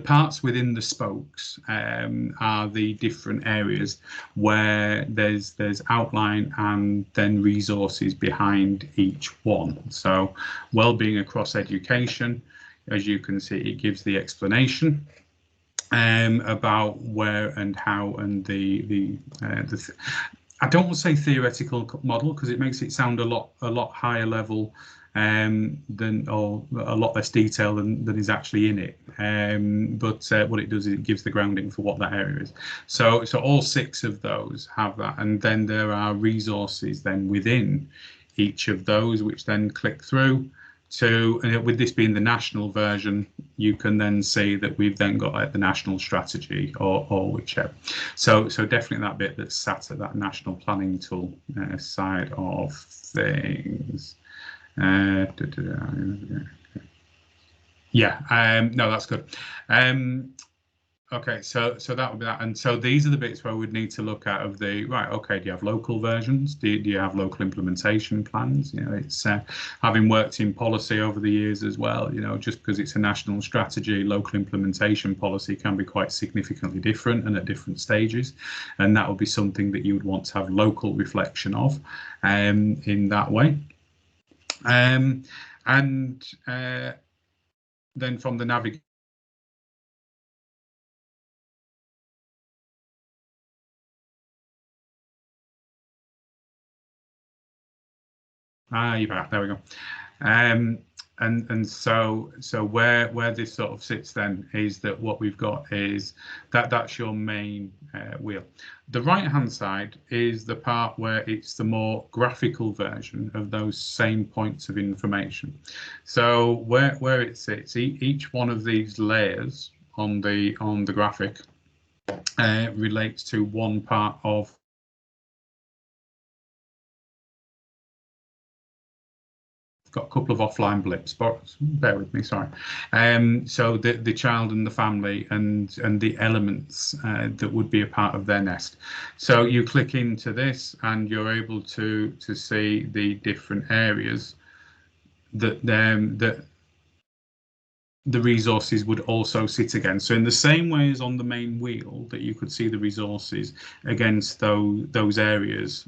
parts within the spokes are the different areas where there's outline and then resources behind each one. So wellbeing across education, as you can see, it gives the explanation about where and how and I don't want to say theoretical model because it makes it sound a lot higher level than, or a lot less detail than is actually in it. But what it does is it gives the grounding for what that area is. So all 6 of those have that, and then there are resources then within each of those, which then click through to, and with this being the national version, you can then see that we've then got like the national strategy or whichever. So definitely that bit that's sat at that national planning tool side of things. Yeah, no, that's good. Okay, so that would be that. And so these are the bits where we'd need to look at of the, right, okay, do you have local versions? Do you have local implementation plans? You know, it's having worked in policy over the years as well, you know, just because it's a national strategy, local implementation policy can be quite significantly different and at different stages. And that would be something that you would want to have local reflection of in that way. And then from the navigation, you're back. There we go. And so where this sort of sits then is that what we've got is that's your main wheel. The right hand side is the part where it's the more graphical version of those same points of information. So where it sits, each one of these layers on the graphic relates to one part of got a couple of offline blips, but bear with me, sorry. So the child and the family and the elements that would be a part of their nest. So you click into this and you're able to see the different areas that the resources would also sit again. So in the same way as on the main wheel that you could see the resources against those areas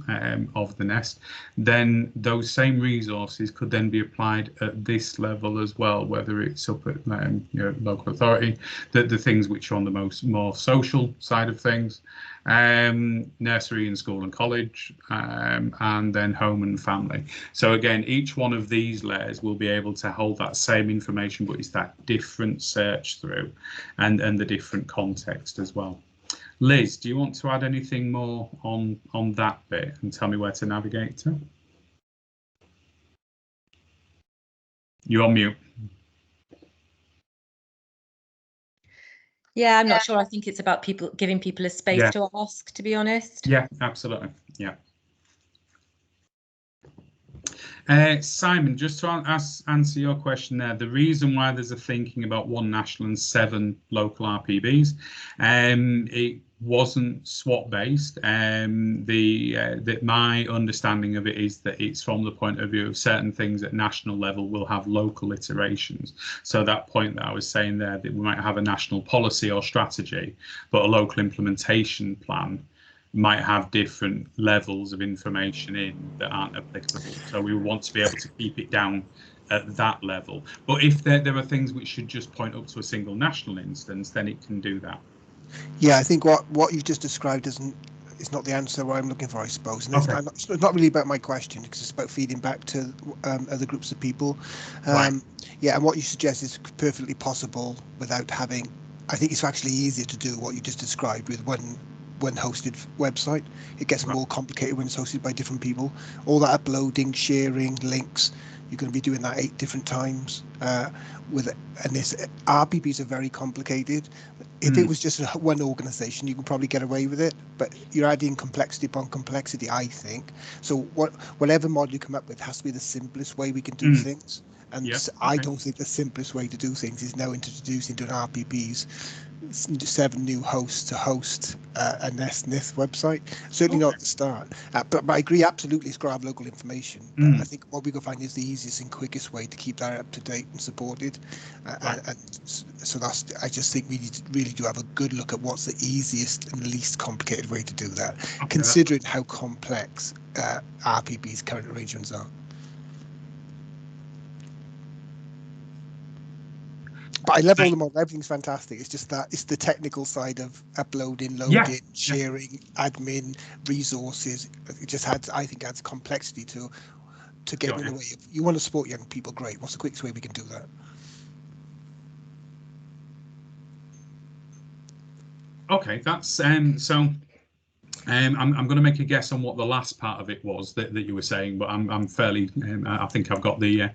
of the nest, then those same resources could then be applied at this level as well, whether it's up at you know, local authority, the things which are on the more social side of things, nursery and school and college, and then home and family. So again, each one of these layers will be able to hold that same information, but it's that different search through and the different context as well. Liz, do you want to add anything more on that bit and tell me where to navigate to? You're on mute. Yeah, I'm not sure. I think it's about giving people a space to ask, to be honest. Yeah, absolutely. Yeah. Simon, just to answer your question there, the reason why there's a thinking about 1 national and 7 local RPBs, wasn't SWOT based. My understanding of it is that it's from the point of view of certain things at national level will have local iterations. So that point that I was saying there, that we might have a national policy or strategy, but a local implementation plan might have different levels of information in that aren't applicable. So we want to be able to keep it down at that level. But if there are things which should just point up to a single national instance, then it can do that. Yeah, I think what you've just described is not the answer what I'm looking for, I suppose. And Okay. it's not really about my question, because it's about feeding back to other groups of people. Right. Yeah, and what you suggest is perfectly possible without having. I think it's actually easier to do what you just described with one hosted website. It gets more complicated when it's hosted by different people. All that uploading, sharing, links, you're going to be doing that 8 different times. And this RPPs are very complicated. If it was just one organization, you can probably get away with it, but you're adding complexity upon complexity, I think. So whatever model you come up with has to be the simplest way we can do things. And I don't think the simplest way to do things is now introducing into an RPPs 7 new hosts to host a NYTH website. Certainly not at the start. But I agree, absolutely, it's got to have local information. But I think what we can find is the easiest and quickest way to keep that up to date and supported. And so I just think we need to really do have a good look at what's the easiest and least complicated way to do that, considering how complex RPP's current arrangements are. But I love all the models. Everything's fantastic. It's just that it's the technical side of uploading, loading, sharing, admin, resources. It just I think adds complexity to getting in the way of. You want to support young people, great. What's the quickest way we can do that? Okay, that's so. I'm going to make a guess on what the last part of it was that you were saying, but I'm fairly. I think I've got the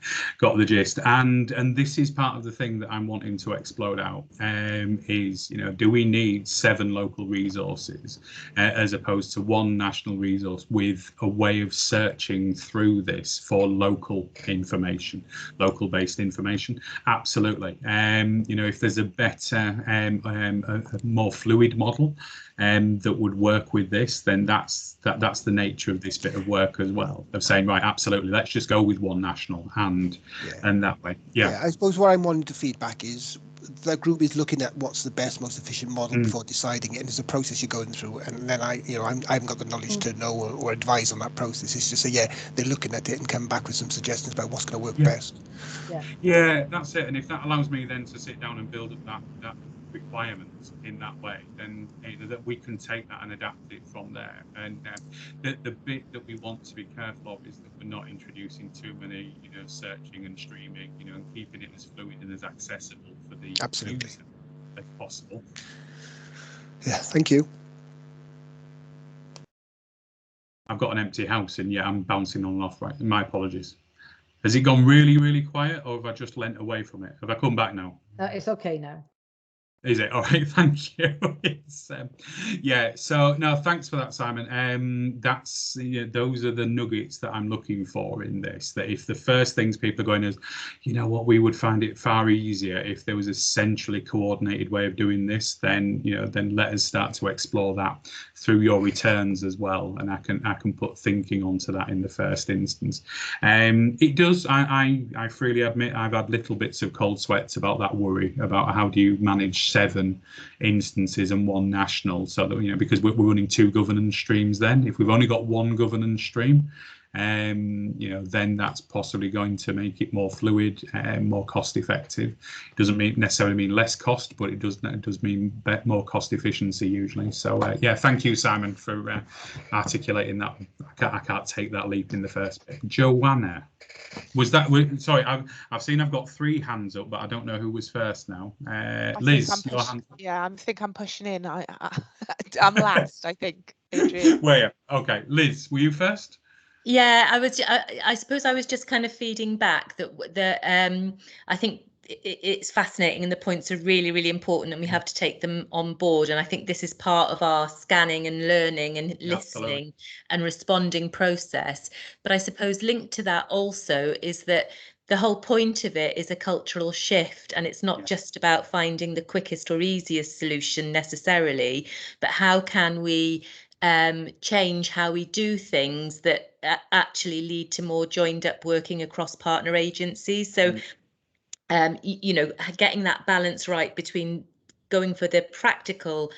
gist, and this is part of the thing that I'm wanting to explode out. Is, do we need 7 local resources as opposed to 1 national resource with a way of searching through this for local information, local based information? Absolutely. If there's a better, a more fluid model that would work with this, then that's the nature of this bit of work as well, of saying, right, absolutely, let's just go with 1 national and that way. I suppose what I'm wanting to feedback is the group is looking at what's the best, most efficient model before deciding it, and there's a process you're going through, and then I haven't got the knowledge to know or advise on that process. It's just they're looking at it and come back with some suggestions about what's going to work best. Yeah, that's it. And if that allows me then to sit down and build up that requirements in that way, then that we can take that and adapt it from there. And the bit that we want to be careful of is that we're not introducing too many searching and streaming, and keeping it as fluid and as accessible for the user as possible. Thank you. I've got an empty house and I'm bouncing on and off, right? My apologies. Has it gone really, really quiet, or have I just leant away from it? Have I come back now? It's okay now. Is it? All right, thank you. It's, so no, thanks for that, Simon. That's those are the nuggets that I'm looking for in this. That if the first things people are going is, what, we would find it far easier if there was a centrally coordinated way of doing this, then then let us start to explore that through your returns as well, and I can put thinking onto that in the first instance. It does. I freely admit I've had little bits of cold sweats about that worry about how do you manage 7 instances and 1 national, so that because we're running 2 governance streams. Then if we've only got 1 governance stream, then that's possibly going to make it more fluid and more cost effective. It doesn't necessarily mean less cost, but it does mean more cost efficiency usually. So thank you, Simon, for articulating that. I can't take that leap in the first bit. Joanna, was that? Sorry, I've seen I've got 3 hands up, but I don't know who was first now. Liz, your hand. Yeah, I think I'm pushing in. I'm last, I think. Adrian. Where? Okay, Liz, were you first? Yeah, I suppose I was just kind of feeding back that I think it's fascinating and the points are really, really important and we have to take them on board. And I think this is part of our scanning and learning and listening and responding process. But I suppose linked to that also is that the whole point of it is a cultural shift, and it's not just about finding the quickest or easiest solution necessarily, but how can we change how we do things that actually lead to more joined up working across partner agencies. So you know, getting that balance right between going for the practical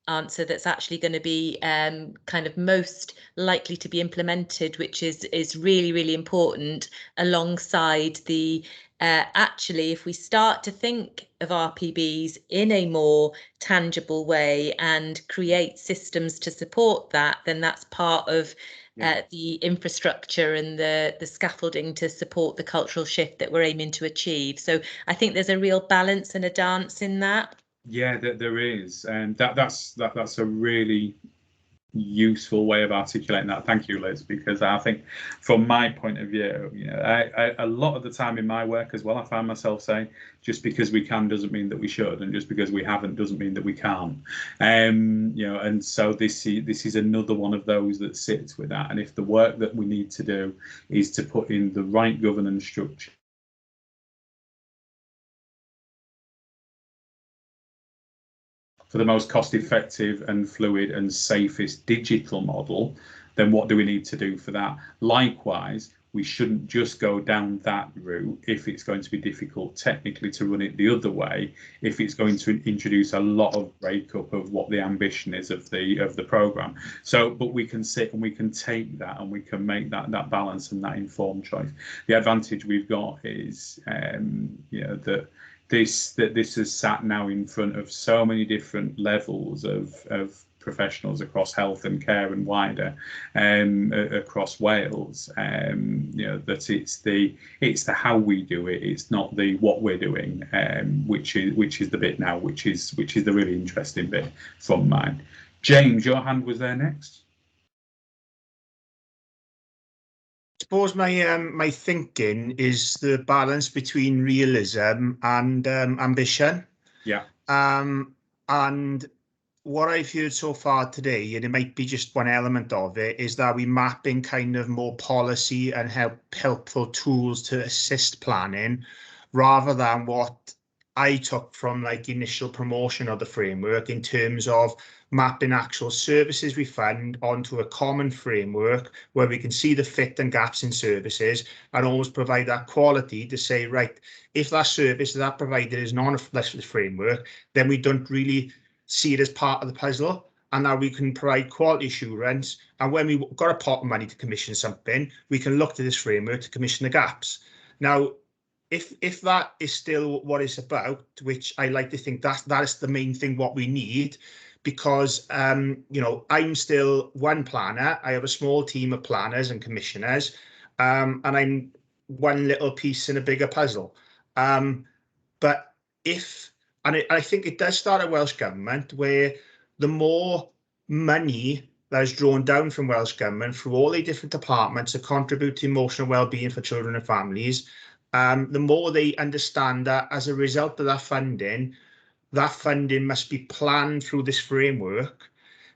answer that's actually going to be kind of most likely to be implemented, which is really, really important, alongside the actually, if we start to think of RPBs in a more tangible way and create systems to support that, then that's part of the infrastructure and the scaffolding to support the cultural shift that we're aiming to achieve. So I think there's a real balance and a dance in that. Yeah, there is, and that's a really useful way of articulating that. Thank you, Liz, because I think from my point of view, you know, I a lot of the time in my work as well, I find myself saying, just because we can doesn't mean that we should, and just because we haven't doesn't mean that we can't. You know, and so this is another one of those that sits with that. And if the work that we need to do is to put in the right governance structure for the most cost-effective and fluid and safest digital model, then what do we need to do for that? Likewise, we shouldn't just go down that route if it's going to be difficult technically to run it the other way, if it's going to introduce a lot of breakup of what the ambition is of the program. So, but we can sit and we can take that and we can make that balance and that informed choice. The advantage we've got is, you know, that this has sat now in front of so many different levels of professionals across health and care and wider across Wales. You know, that it's the how we do it, it's not the what we're doing, which is the bit now, which is the really interesting bit from mine. James, your hand was there next. I suppose my thinking is the balance between realism and ambition. Yeah. And what I've heard so far today, and it might be just one element of it, is that we're mapping kind of more policy and helpful tools to assist planning, rather than what I took from like initial promotion of the framework in terms of mapping actual services we fund onto a common framework where we can see the fit and gaps in services and almost provide that quality to say, right, if that service that provider is not on this framework, then we don't really see it as part of the puzzle, and now we can provide quality assurance. And when we've got a pot of money to commission something, we can look to this framework to commission the gaps. Now, if that is still what it's about, which I like to think that is the main thing what we need, because you know, I'm still one planner. I have a small team of planners and commissioners, and I'm one little piece in a bigger puzzle. But I think it does start at Welsh Government, where the more money that is drawn down from Welsh Government through all the different departments to contribute to emotional well-being for children and families, the more they understand that as a result of that funding must be planned through this framework,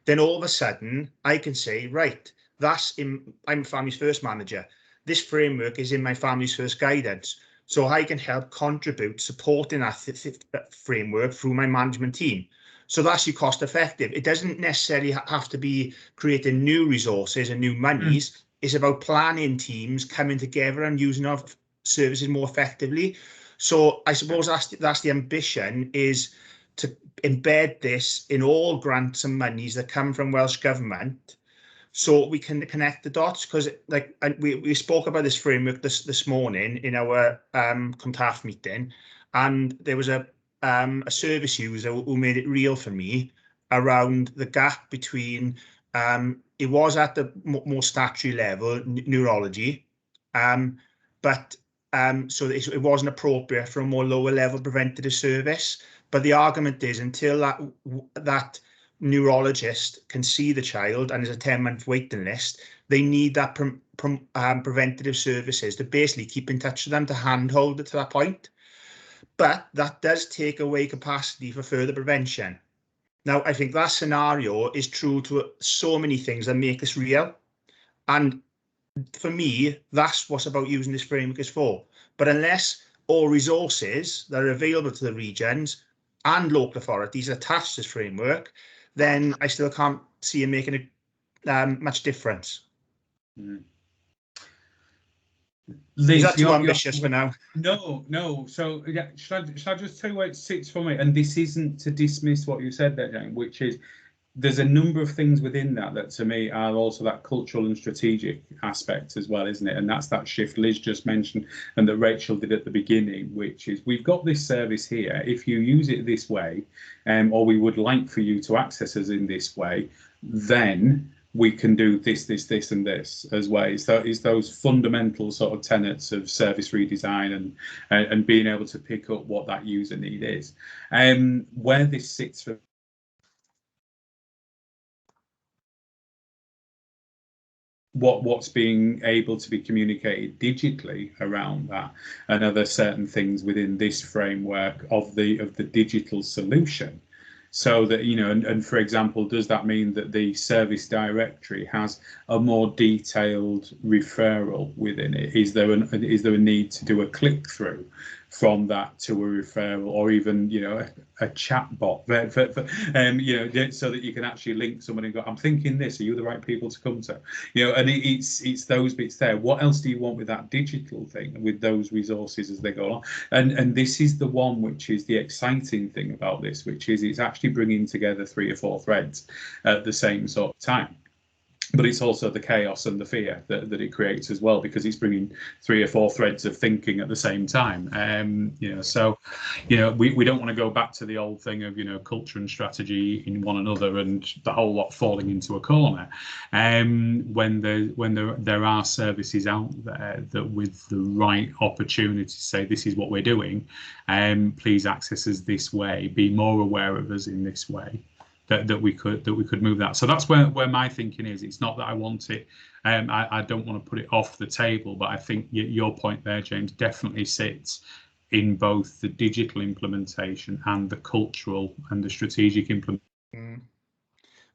then all of a sudden I can say, right, I'm a Families First manager. This framework is in my Families First guidance. So I can help contribute supporting that framework through my management team. So that's your cost effective. It doesn't necessarily have to be creating new resources and new monies. It's about planning teams coming together and using our services more effectively. So I suppose that's the ambition, is to embed this in all grants and monies that come from Welsh Government, so we can connect the dots. Because like we spoke about this framework this morning in our COMTAF meeting, and there was a service user who made it real for me around the gap between it was at the more statutory level, neurology, but so it wasn't appropriate for a more lower level preventative service. But the argument is, until that neurologist can see the child and there's a 10-month waiting list, they need that preventative services to basically keep in touch with them, to handhold it to that point. But that does take away capacity for further prevention. Now, I think that scenario is true to so many things that make us real. And for me, that's what's about using this framework is for. But unless all resources that are available to the regions and local authorities are attached to this framework, then I still can't see it making much difference. Liz, is that too ambitious for now? No. So yeah, should I just tell you where it sits for me? And this isn't to dismiss what you said there, Jane, which is there's a number of things within that to me are also that cultural and strategic aspect as well, isn't it? And that's that shift Liz just mentioned and that Rachel did at the beginning, which is we've got this service here. If you use it this way, or we would like for you to access us in this way, then we can do this, and this as well. So it's those fundamental sort of tenets of service redesign and being able to pick up what that user need is. Where this sits for what's being able to be communicated digitally around that, and other certain things within this framework of the digital solution. So that, you know, and for example, does that mean that the service directory has a more detailed referral within it? Is there a need to do a click through from that to a referral, or even, you know, a chat bot, you know, so that you can actually link someone and go, I'm thinking this, are you the right people to come to? You know, and it's those bits there. What else do you want with that digital thing, with those resources as they go along? And this is the one which is the exciting thing about this, which is it's actually bringing together 3 or 4 threads at the same sort of time. But it's also the chaos and the fear that it creates as well, because it's bringing 3 or 4 threads of thinking at the same time. You know, so, you know, we don't want to go back to the old thing of, you know, culture and strategy in one another and the whole lot falling into a corner. When there are services out there that with the right opportunity to say this is what we're doing, please access us this way, be more aware of us in this way. That we could move that. So that's where my thinking is. It's not that I want it. I don't want to put it off the table, but I think your point there, James, definitely sits in both the digital implementation and the cultural and the strategic implementation.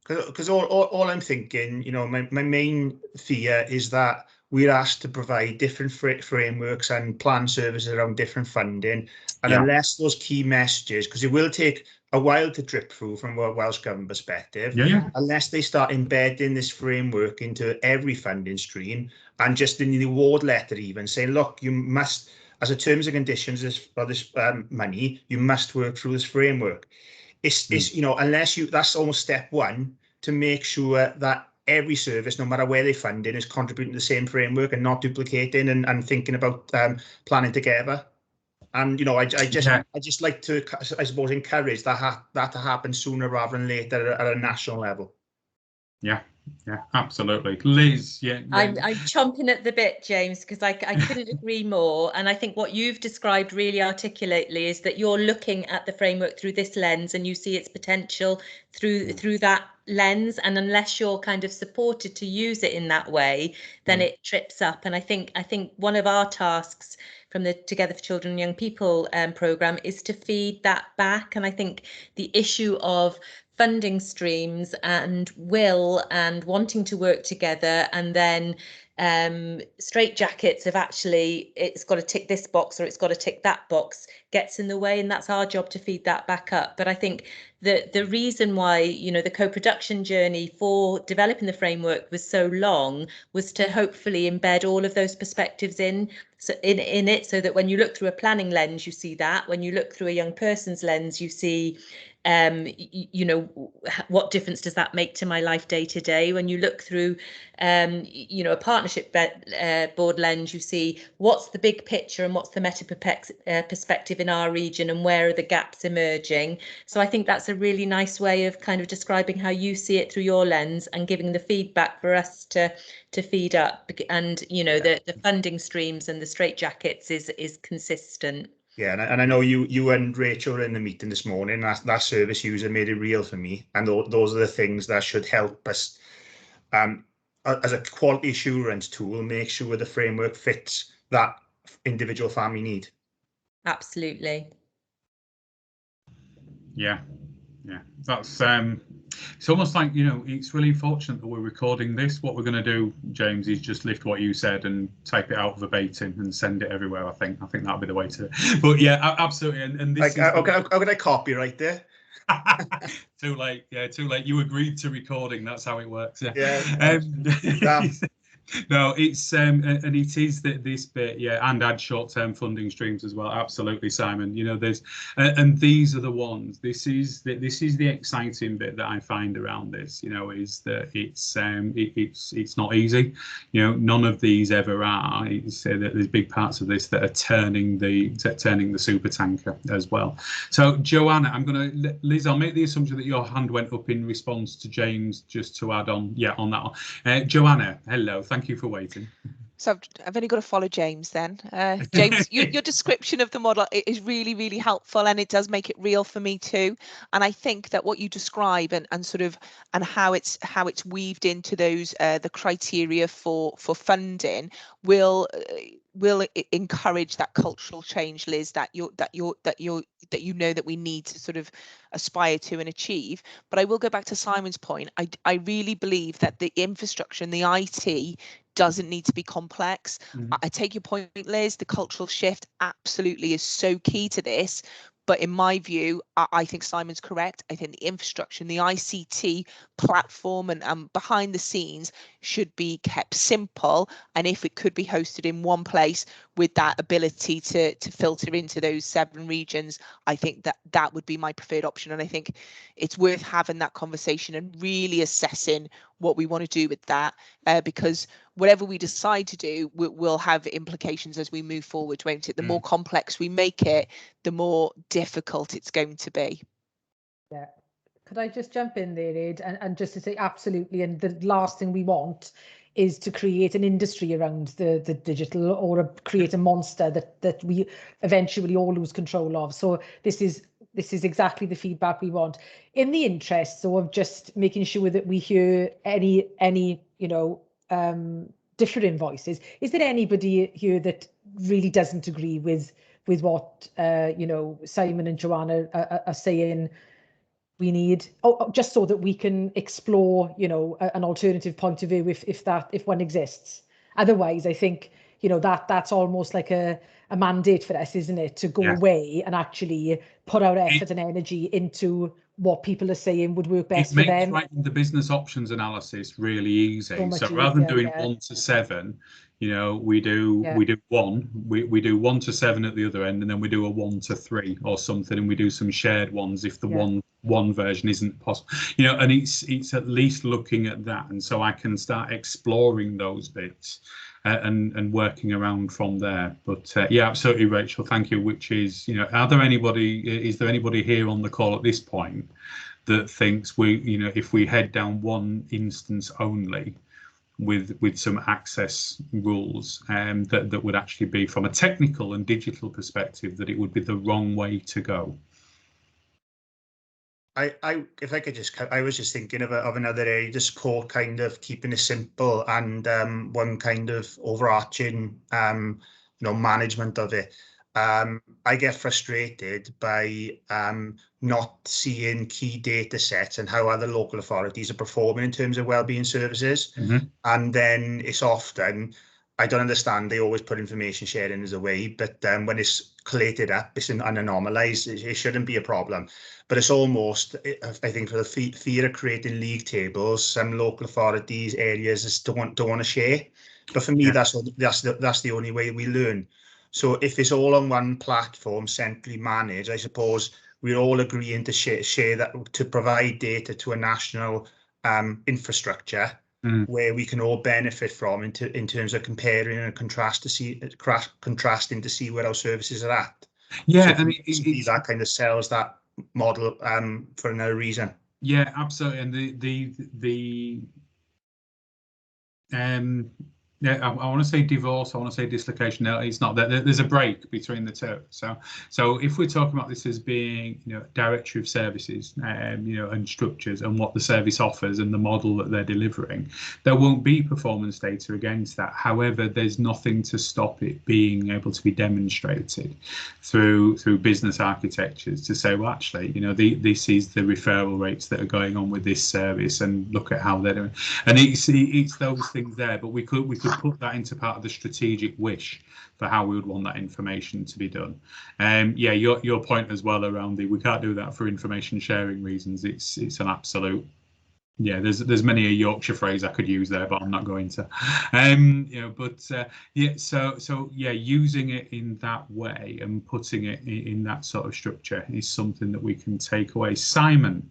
Because all I'm thinking, you know, my main fear is that we're asked to provide different frameworks and plan services around different funding, and unless those key messages, because it will take a while to drip through from a Welsh Government perspective, unless they start embedding this framework into every funding stream, and just in the award letter even saying, look, you must, as a terms and conditions for this money, you must work through this framework. It's you know, unless you, that's almost step one to make sure that every service, no matter where they fund it, is contributing to the same framework and not duplicating and thinking about planning together. And, you know, I just like to, I suppose, encourage that to happen sooner rather than later at a national level. Yeah, absolutely. Liz, I'm chomping at the bit, James, because I couldn't agree more. And I think what you've described really articulately is that you're looking at the framework through this lens and you see its potential through that lens. And unless you're kind of supported to use it in that way, then it trips up. And I think one of our tasks from the Together for Children and Young People programme is to feed that back. And I think the issue of funding streams and will and wanting to work together, and then straitjackets of actually it's got to tick this box or it's got to tick that box gets in the way, and that's our job to feed that back up. But I think the reason why, you know, the co-production journey for developing the framework was so long was to hopefully embed all of those perspectives in it, so that when you look through a planning lens, you see that. When you look through a young person's lens, you see you know, what difference does that make to my life day to day? When you look through you know, a partnership board lens, you see what's the big picture and what's the meta perspective in our region and where are the gaps emerging. So I think that's a really nice way of kind of describing how you see it through your lens and giving the feedback for us to feed up. And, you know, the funding streams and the straitjackets is consistent. Yeah, and I know you and Rachel were in the meeting this morning. That service user made it real for me, and those are the things that should help us as a quality assurance tool, make sure the framework fits that individual family need. Absolutely. Yeah, Yeah, that's it's almost like, you know, it's really fortunate that we're recording this. What we're going to do, James, is just lift what you said and type it out verbatim and send it everywhere. I think that'll be the way to. But yeah, absolutely. And this is I'm gonna copyright there. Too late. Yeah, too late. You agreed to recording. That's how it works. Yeah. No, it's and it is that this bit, yeah, and add short-term funding streams as well. Absolutely, Simon. You know, there's and these are the ones. This is the exciting bit that I find around this. You know, is that it's not easy. You know, none of these ever are. It's that there's big parts of this that are turning the super tanker as well. So, Joanna, Liz, I'll make the assumption that your hand went up in response to James, just to add on, on that one. Joanna, hello. Thank you for waiting. So I've only got to follow James then. James, your description of the model is really, really helpful, and it does make it real for me too. And I think that what you describe and how it's weaved into those the criteria for funding will encourage that cultural change, Liz, that you know that we need to sort of aspire to and achieve. But I will go back to Simon's point. I really believe that the infrastructure and the IT doesn't need to be complex. I take your point, Liz. The cultural shift absolutely is so key to this. But in my view, I think Simon's correct. I think the infrastructure and the ICT platform and behind the scenes should be kept simple. And if it could be hosted in one place with that ability to filter into those 7 regions, I think that would be my preferred option. And I think it's worth having that conversation and really assessing what we want to do with that, because whatever we decide to do will have implications as we move forward, won't it? The more complex we make it, the more difficult it's going to be. Yeah. Could I just jump in there, Ed, and just to say absolutely, and the last thing we want is to create an industry around the digital, or create a monster that we eventually all lose control of. So this is exactly the feedback we want, in the interest of just making sure that we hear any different voices. Is there anybody here that really doesn't agree with what Simon and Joanna are saying we need, just so that we can explore an alternative point of view if one exists? Otherwise, I think that's almost like a mandate for us, isn't it, to go away and actually put our effort and energy into what people are saying would work best for them. It makes writing the business options analysis really easy. So rather than doing 1 to 7, we do 1. We do 1 to 7 at the other end, and then we do a 1 to 3 or something, and we do some shared ones if the one version isn't possible. And it's at least looking at that, and so I can start exploring those bits and working around from there. But yeah, absolutely, Rachel, thank you. Which is, is there anybody here on the call at this point that thinks if we head down one instance only with some access rules, that would actually be, from a technical and digital perspective, that it would be the wrong way to go? If I could I was just thinking of another area to support, kind of keeping it simple, and one kind of overarching management of it. I get frustrated by not seeing key data sets and how other local authorities are performing in terms of wellbeing services. And then it's often, I don't understand, they always put information sharing as a way, but when it's collated up, it's anonymized, it shouldn't be a problem. But it's almost, I think, for the fear of creating league tables, some local authorities, areas just don't want to share. But for me, that's the only way we learn. So if it's all on one platform, centrally managed, I suppose we're all agreeing to share that, to provide data to a national infrastructure where we can all benefit from in terms of comparing and contrasting to see where our services are at. Yeah, so it's that kind of sells that model for another reason. Yeah, absolutely. And Yeah, I want to say divorce. I want to say dislocation. No, it's not. There's a break between the two. So if we're talking about this as being, directory of services, and structures and what the service offers and the model that they're delivering, there won't be performance data against that. However, there's nothing to stop it being able to be demonstrated through business architectures to say, well, actually, this is the referral rates that are going on with this service, and look at how they're doing. And it's those things there, but we could put that into part of the strategic wish for how we would want that information to be done. Yeah, your point as well around we can't do that for information sharing reasons. It's an absolute. Yeah, there's many a Yorkshire phrase I could use there, but I'm not going to. Yeah, so yeah, using it in that way and putting it in that sort of structure is something that we can take away. Simon.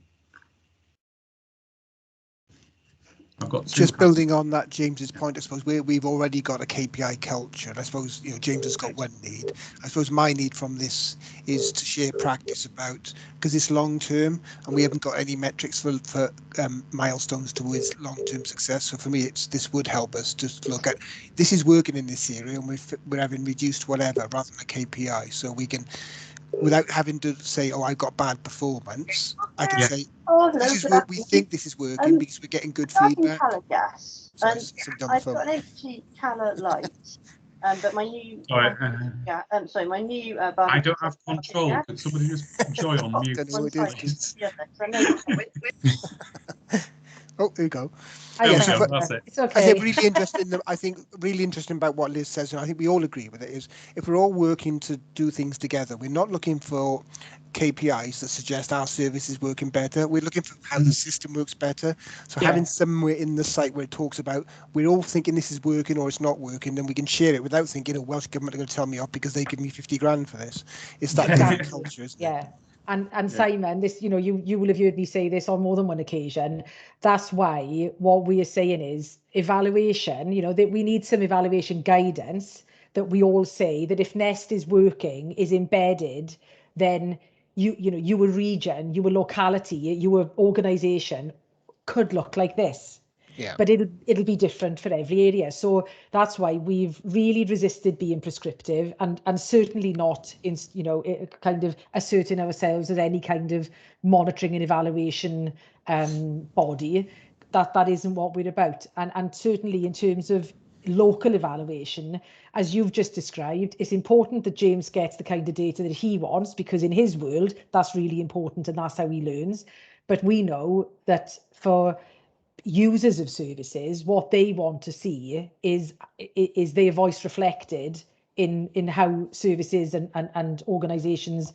I've got just building on that James's point. I suppose we've already got a KPI culture, and I suppose James has got one need. I suppose my need from this is to share practice about, because it's long term and we haven't got any metrics for milestones towards long term success. So for me, this would help us just look at this is working in this area, and we're having reduced whatever rather than a KPI, so we can, without having to say, oh, I got bad performance, I can say, this is what we think this is working because we're getting good feedback. Gas. Sorry, I've got an empty Colour light, but my new my new I don't have control. Could somebody just joy on mute? I don't know what it is. Oh, there you go. That's it. It's okay. I think really interesting. I think really interesting about what Liz says, and I think we all agree with it, is if we're all working to do things together, we're not looking for KPIs that suggest our service is working better. We're looking for how the system works better. So having somewhere in the site where it talks about we're all thinking this is working or it's not working, then we can share it without thinking, oh, Welsh Government are going to tell me off because they give me 50 grand for this. It's that different culture, isn't it? And Simon, this, you will have heard me say this on more than one occasion. That's why what we are saying is evaluation, that we need some evaluation guidance that we all say that if Nest is working, is embedded, then your region, your locality, your organisation could look like this. Yeah. But it'll be different for every area. So that's why we've really resisted being prescriptive and certainly not in kind of asserting ourselves as any kind of monitoring and evaluation body. That isn't what we're about. And certainly in terms of local evaluation, as you've just described, it's important that James gets the kind of data that he wants, because in his world that's really important and that's how he learns. But we know that for users of services, what they want to see is their voice reflected in how services and organisations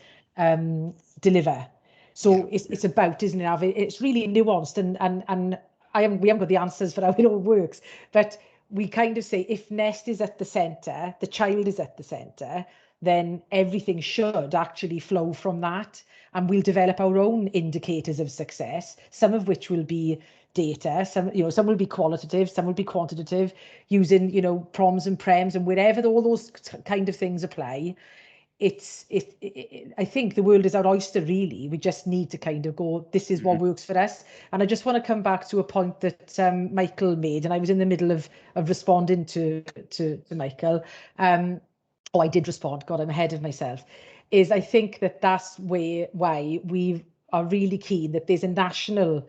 deliver. So it's about, isn't it? It's really nuanced, and we haven't got the answers for how it all works, but we kind of say if Nest is at the centre, the child is at the centre, then everything should actually flow from that, and we'll develop our own indicators of success, some of which will be data, some will be qualitative, some will be quantitative, using proms and prems and wherever all those kind of things apply. I think the world is our oyster, really. We just need to kind of go, this is what works for us. And I just want to come back to a point that Michael made, and I was in the middle of responding to Michael. I did respond. God, I'm ahead of myself. I think that's why we are really keen that there's a national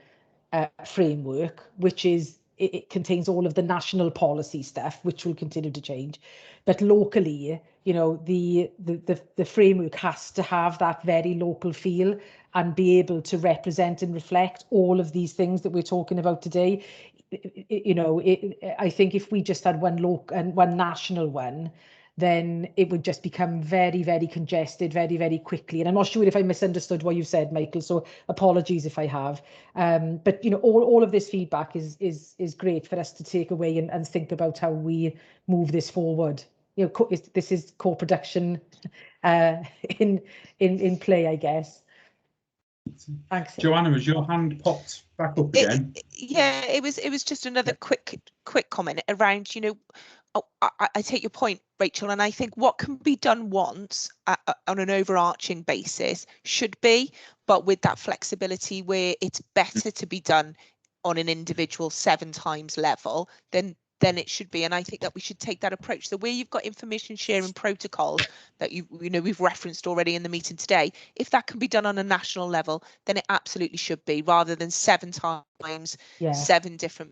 framework, which it contains all of the national policy stuff, which will continue to change. But locally, the framework has to have that very local feel and be able to represent and reflect all of these things that we're talking about today. I think if we just had one local and one national one, then it would just become very, very congested very, very quickly. And I'm not sure if I misunderstood what you said, Michael, so apologies if I have. But all of this feedback is great for us to take away and think about how we move this forward. This is co-production in play, I guess. Thanks. Joanna, has your hand popped back up again? It was just another quick comment around, I take your point, Rachel, and I think what can be done once on an overarching basis should be, but with that flexibility where it's better to be done on an individual 7 times level than then it should be. And I think that we should take that approach. So where you've got information sharing protocols that we've referenced already in the meeting today, if that can be done on a national level, then it absolutely should be, rather than 7 times, 7 different,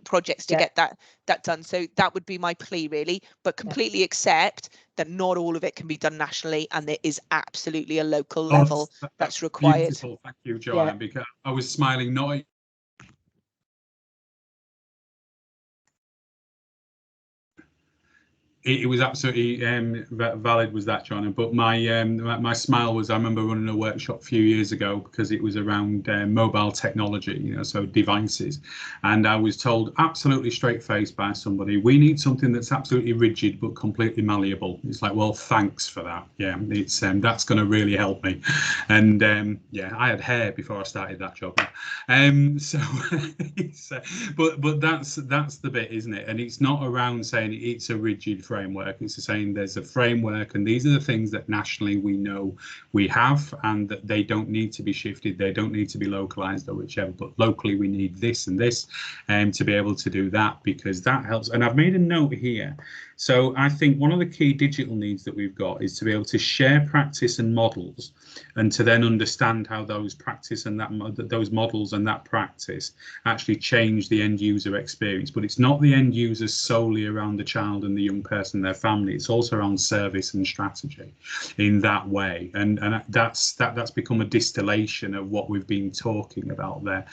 projects to get that done. So that would be my plea, really, but completely accept that not all of it can be done nationally, and there is absolutely a local level that's required. Beautiful. Thank you, Joanna, because I was smiling not at it was absolutely valid, was that, Joanna? But my smile was, I remember running a workshop a few years ago because it was around mobile technology, so devices, and I was told absolutely straight-faced by somebody, we need something that's absolutely rigid but completely malleable. It's like, well, thanks for that. Yeah, it's that's going to really help me. And I had hair before I started that job. But that's the bit, isn't it? And it's not around saying it's a rigid framework. It's saying there's a framework, and these are the things that nationally we know we have, and that they don't need to be shifted, they don't need to be localized or whichever, but locally we need this and this, to be able to do that, because that helps. And I've made a note here. So I think one of the key digital needs that we've got is to be able to share practice and models, and to then understand how those practice and those models and that practice actually change the end user experience. But it's not the end user solely around the child and the young person, their family. It's also around service and strategy in that way. And that's become a distillation of what we've been talking about there.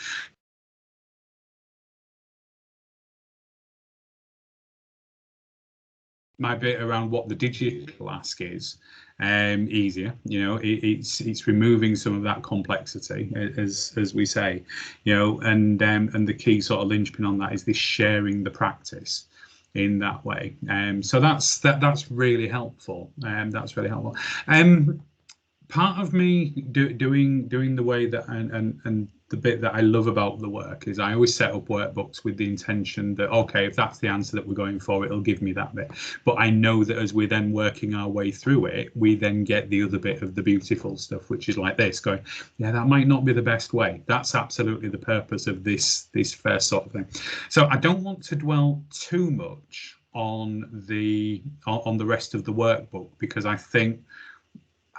My bit around what the digital ask is easier, it's removing some of that complexity, as we say, and the key sort of linchpin on that is this sharing the practice in that way. So that's really helpful. That's really helpful. Part of me doing the way that and the bit that I love about the work is I always set up workbooks with the intention that, okay, if that's the answer that we're going for, it'll give me that bit. But I know that as we're then working our way through it, we then get the other bit of the beautiful stuff, which is like this, going, yeah, that might not be the best way. That's absolutely the purpose of this first sort of thing. So I don't want to dwell too much on the rest of the workbook, because I think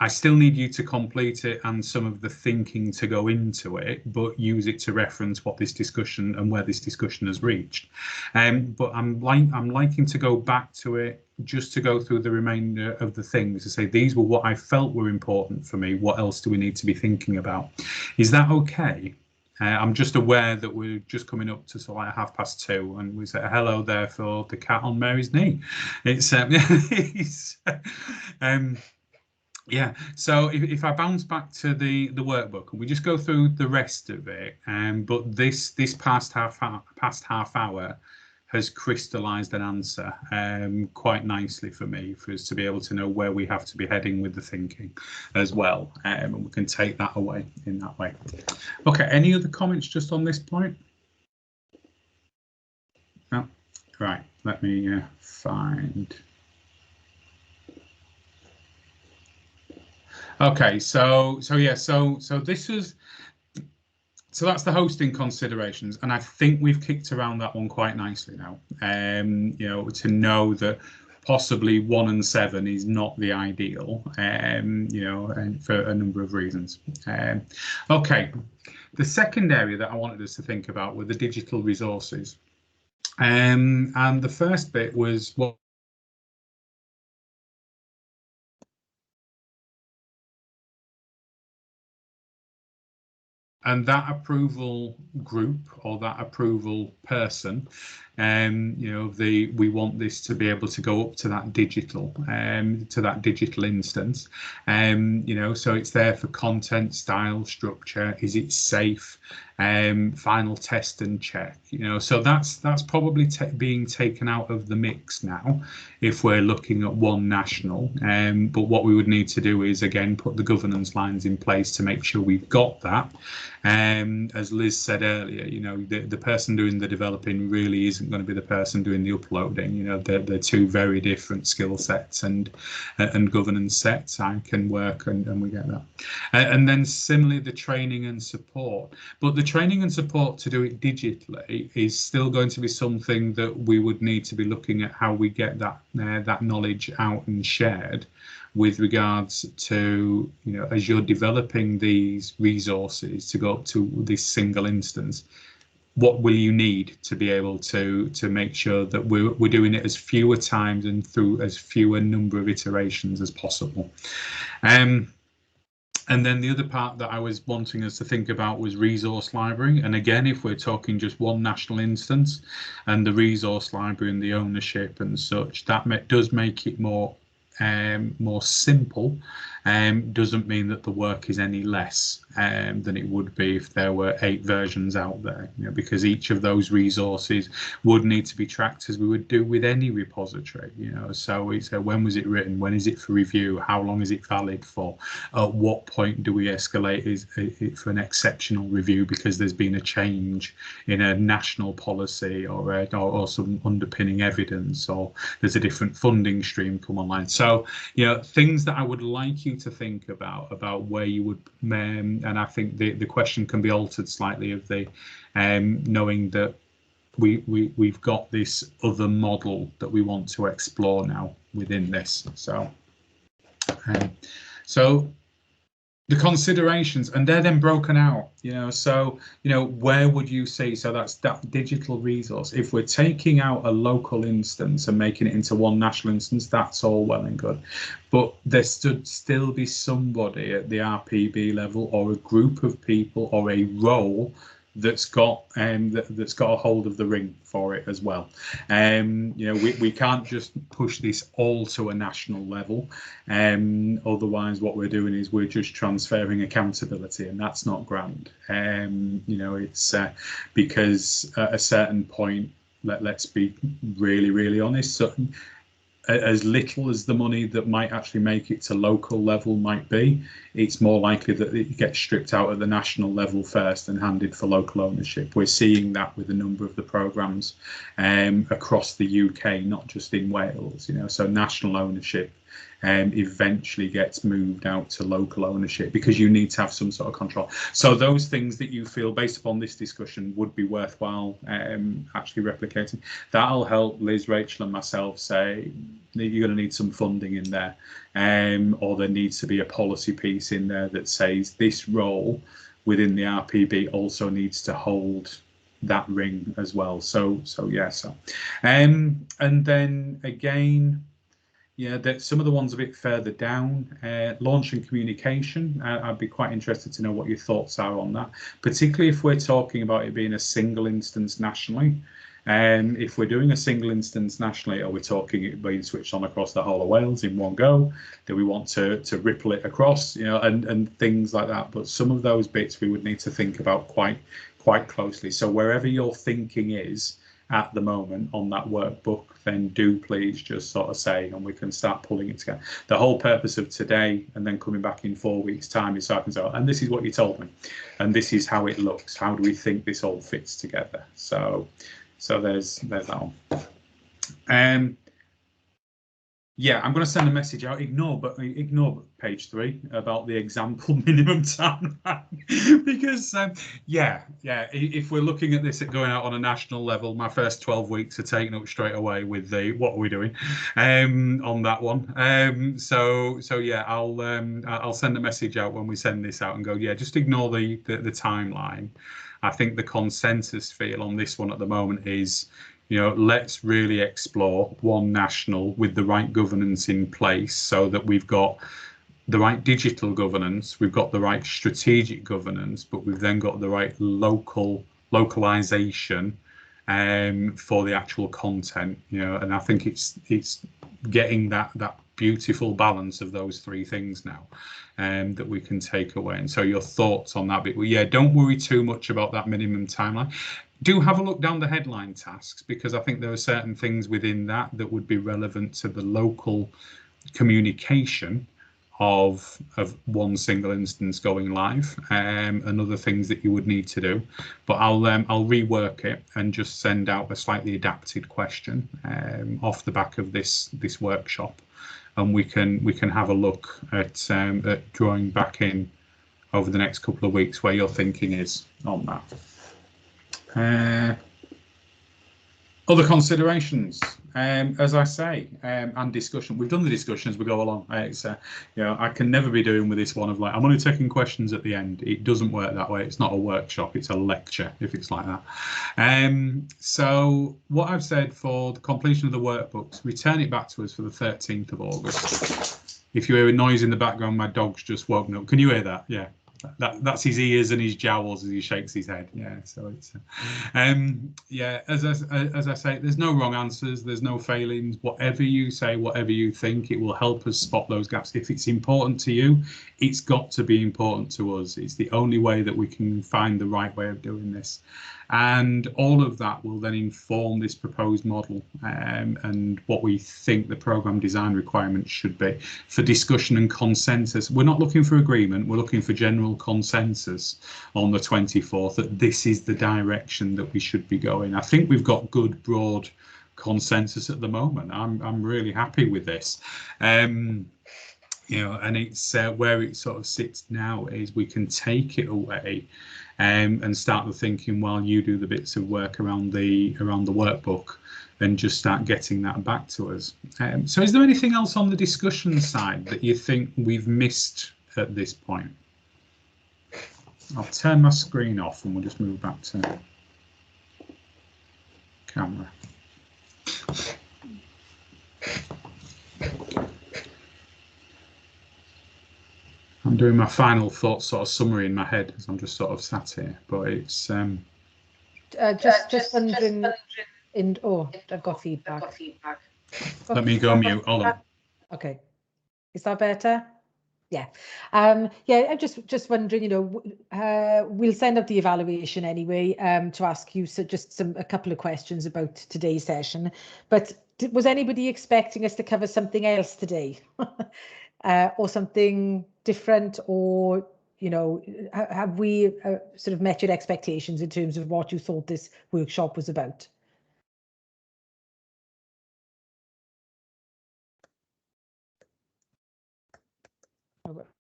I still need you to complete it and some of the thinking to go into it, but use it to reference what this discussion and where this discussion has reached. But I'm liking to go back to it just to go through the remainder of the things to say these were what I felt were important for me. What else do we need to be thinking about? Is that okay? I'm just aware that we're just coming up to sort of like 2:30, and we say hello there for the cat on Mary's knee. It's yeah, so if I bounce back to the workbook and we just go through the rest of it, but this past half hour has crystallized an answer quite nicely for me, for us to be able to know where we have to be heading with the thinking as well, and we can take that away in that way. Okay, any other comments just on this point? No? Right, let me find. Okay, so this is, so that's the hosting considerations, and I think we've kicked around that one quite nicely now. To know that possibly 1 and 7 is not the ideal, and for a number of reasons. Okay, the second area that I wanted us to think about were the digital resources, and the first bit was what. And that approval group, or that approval person, we want this to be able to go up to that digital instance, so it's there for content, style, structure. Is it safe? Final test and check. So that's probably being taken out of the mix now, if we're looking at one national. But what we would need to do is again put the governance lines in place to make sure we've got that. As Liz said earlier, the person doing the developing really isn't going to be the person doing the uploading. They're two very different skill sets and governance sets. I can work and we get that. And then similarly, the training and support. But the training and support to do it digitally is still going to be something that we would need to be looking at how we get that knowledge out and shared, with regards to, you know, as you're developing these resources to go up to this single instance, what will you need to be able to make sure that we're doing it as fewer times and through as fewer number of iterations as possible. And then the other part that I was wanting us to think about was resource library. And again, if we're talking just one national instance and the resource library and the ownership and such, that does make it more simple. Doesn't mean that the work is any less than it would be if there were 8 versions out there, you know, because each of those resources would need to be tracked as we would do with any repository, you know. So it's when was it written, when is it for review, how long is it valid for, at what point do we escalate it for an exceptional review because there's been a change in a national policy or some underpinning evidence, or there's a different funding stream come online. So, you know, things that I would like you to think about where you would, and I think the question can be altered slightly of the knowing that we've got this other model that we want to explore now within this. So the considerations, and they're then broken out, you know. So, you know, where would you see, so that's that digital resource. If we're taking out a local instance and making it into one national instance, that's all well and good. But there should still be somebody at the RPB level, or a group of people, or a role that's got a hold of the ring for it as well. You know, we can't just push this all to a national level. Otherwise, what we're doing is we're just transferring accountability, and that's not grand. You know, it's because at a certain point, let's be really, really honest. So, as little as the money that might actually make it to local level might be, it's more likely that it gets stripped out at the national level first and handed for local ownership. We're seeing that with a number of the programmes across the UK, not just in Wales, you know. So national ownership eventually gets moved out to local ownership because you need to have some sort of control. So those things that you feel based upon this discussion would be worthwhile actually replicating, that'll help Liz, Rachel and myself say that you're going to need some funding in there, or there needs to be a policy piece in there that says this role within the RPB also needs to hold that ring as well. So yeah, and then again, yeah, that some of the ones a bit further down, launch and communication. I'd be quite interested to know what your thoughts are on that, particularly if we're talking about it being a single instance nationally. If we're doing a single instance nationally, are we talking it being switched on across the whole of Wales in one go? Do we want to ripple it across, you know, and things like that? But some of those bits we would need to think about quite closely. So wherever your thinking is at the moment on that workbook, then do please just sort of say, and we can start pulling it together. The whole purpose of today and then coming back in 4 weeks' time is so I can say, and this is what you told me, and this is how it looks. How do we think this all fits together? So there's that one. Yeah, I'm going to send a message out. Ignore page 3 about the example minimum time, because yeah, if we're looking at this at going out on a national level, my first 12 weeks are taken up straight away with the what are we doing on that one. So yeah, I'll send a message out when we send this out and go, yeah, just ignore the timeline. I think the consensus feel on this one at the moment is, you know, let's really explore one national with the right governance in place, so that we've got the right digital governance, we've got the right strategic governance, but we've then got the right localization for the actual content, you know. And I think it's getting that beautiful balance of those 3 things now that we can take away. And so your thoughts on that bit? Well, yeah, don't worry too much about that minimum timeline. Do have a look down the headline tasks, because I think there are certain things within that would be relevant to the local communication of one single instance going live, and other things that you would need to do. But I'll rework it and just send out a slightly adapted question off the back of this workshop, and we can have a look at drawing back in over the next couple of weeks where your thinking is on that. Other considerations, as I say, and discussion. We've done the discussion as we go along. It's, you know, I can never be doing with this one of like, I'm only taking questions at the end. It doesn't work that way. It's not a workshop. It's a lecture if it's like that. So what I've said for the completion of the workbooks, return it back to us for the 13th of August. If you hear a noise in the background, my dog's just woken up. Can you hear that? Yeah. That's his ears and his jowls as he shakes his head. Yeah, so it's yeah, as I say, there's no wrong answers, there's no failings. Whatever you say, whatever you think, it will help us spot those gaps. If it's important to you, it's got to be important to us. It's the only way that we can find the right way of doing this, and all of that will then inform this proposed model and what we think the programme design requirements should be for discussion and consensus. We're not looking for agreement, we're looking for general consensus on the 24th that this is the direction that we should be going. I think we've got good broad consensus at the moment. I'm really happy with this. You know, and it's where it sort of sits now is we can take it away and start the thinking while you do the bits of work around the workbook and just start getting that back to us. So is there anything else on the discussion side that you think we've missed at this point? I'll turn my screen off and we'll just move back to camera. I'm doing my final thoughts sort of summary in my head as I'm just sort of sat here, but it's just wondering. Oh, I've got feedback. Let me go mute. Hold on. Okay, is that better? Yeah. Yeah, I'm just wondering, you know, we'll send out the evaluation anyway to ask you just a couple of questions about today's session. But was anybody expecting us to cover something else today? Or something different, or, you know, have we sort of met your expectations in terms of what you thought this workshop was about?